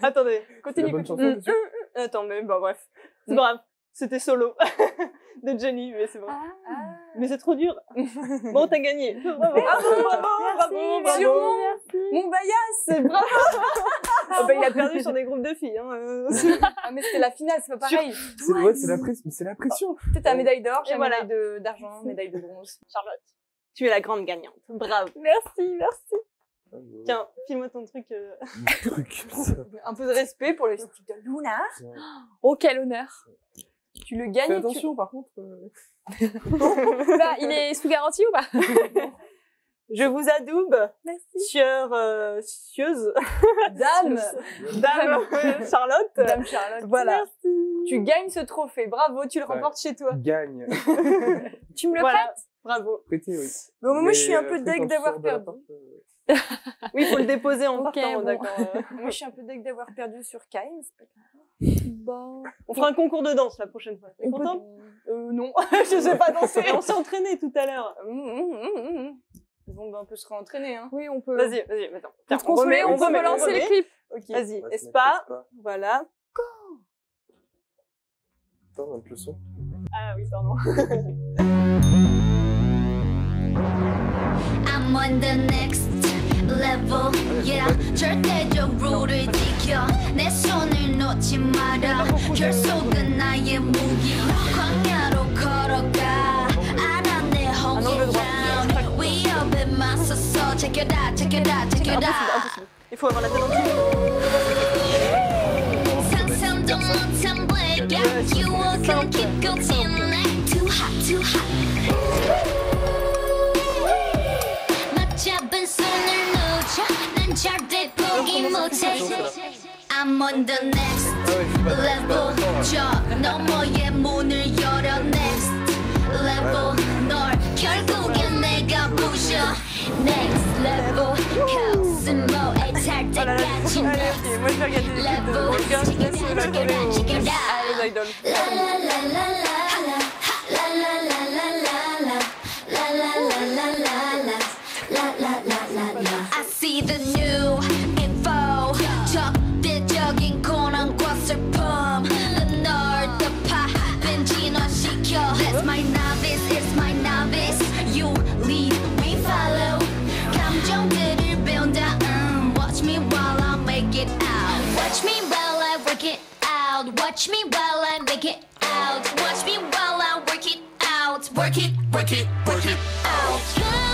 [SPEAKER 2] Attendez,
[SPEAKER 4] C'est la
[SPEAKER 2] continue.
[SPEAKER 4] bonne chanson, dessus.
[SPEAKER 2] Attends, mais bah bref. C'est pas grave. C'était Solo de Jenny, mais c'est vrai. Mais c'est trop dur. Bon, t'as gagné. Bravo.
[SPEAKER 3] Bravo. Mon Bayas, bravo.
[SPEAKER 2] Ah bah, il a perdu sur des groupes de filles. Hein.
[SPEAKER 3] Ah, mais c'était la finale, c'est pas pareil.
[SPEAKER 4] C'est la pression.
[SPEAKER 3] Peut-être la médaille d'or, j'ai médaille d'argent, médaille de bronze.
[SPEAKER 2] Charlotte, tu es la grande gagnante. Bravo.
[SPEAKER 5] Merci.
[SPEAKER 2] Tiens, file-moi ton truc.
[SPEAKER 3] Un peu de respect pour le style de Luna.
[SPEAKER 5] Oh, quel honneur.
[SPEAKER 3] Tu le gagnes.
[SPEAKER 4] Fais attention, par contre.
[SPEAKER 5] Bah, il est sous garantie ou pas?
[SPEAKER 2] Je vous adoube.
[SPEAKER 5] Merci.
[SPEAKER 2] Cieuse.
[SPEAKER 3] Dame
[SPEAKER 2] Charlotte.
[SPEAKER 3] Dame Charlotte.
[SPEAKER 2] Voilà.
[SPEAKER 5] Merci.
[SPEAKER 3] Tu gagnes ce trophée. Bravo, tu le remportes chez toi.
[SPEAKER 4] Gagne.
[SPEAKER 3] Tu me le prêtes?
[SPEAKER 2] Bravo.
[SPEAKER 4] Prêtez, oui.
[SPEAKER 3] Bon, moi, je suis un peu deg d'avoir perdu.
[SPEAKER 2] Oui, il faut le déposer en
[SPEAKER 5] Ok,
[SPEAKER 2] partant,
[SPEAKER 5] bon.
[SPEAKER 2] d'accord.
[SPEAKER 3] Moi, je suis un peu deg d'avoir perdu sur Kai, mais c'est pas grave.
[SPEAKER 5] Bon.
[SPEAKER 2] On fera un concours de danse la prochaine fois. T'es contente?
[SPEAKER 3] Non, je sais pas danser.
[SPEAKER 2] On s'est entraîné tout à l'heure.
[SPEAKER 3] Bon, ben, on peut se réentraîner, hein.
[SPEAKER 5] Oui, on peut.
[SPEAKER 2] Vas-y, attends. Tiens,
[SPEAKER 5] On peut relancer les clips.
[SPEAKER 3] Ok.
[SPEAKER 2] Vas-y,
[SPEAKER 4] On va se
[SPEAKER 2] Espa.
[SPEAKER 4] mettre
[SPEAKER 2] Voilà.
[SPEAKER 4] Attends, on a le son.
[SPEAKER 2] Ah oui, pardon.
[SPEAKER 1] I'm on the next level, yeah. 절대적으로를 지켜 내 손을 놓지 마라. 결속은 나의 무기. 광야로 걸어가. 알아 내 홍기장. 위협에 맞서서 check it out, check it out, check it out.
[SPEAKER 2] Il faut avoir la tête en dessous.
[SPEAKER 1] 상상도 못한 blackout. You can keep going like too hot, too hot. 잡은 손을 놓쳐 난 절대 포기 못해 I'm on the next level 저 너머의 문을 열어 next level 널 결국엔 내가 부셔 next level 코스모에 탈 때까지 next level check it out, check it out, check it out
[SPEAKER 3] Les idoles.
[SPEAKER 1] la la la la la la la la la la la la la la la la La la la la la. I see the new info. 적대적인 고난과 슬픔. 널 덮아 벤진화시켜. That's my novice, it's my novice. You lead, we follow. 감정들을 배운다. Watch me while I make it out. Watch me while I work it out. Watch me while I make it out. Watch me while I work it out. Work it, work it, work it out.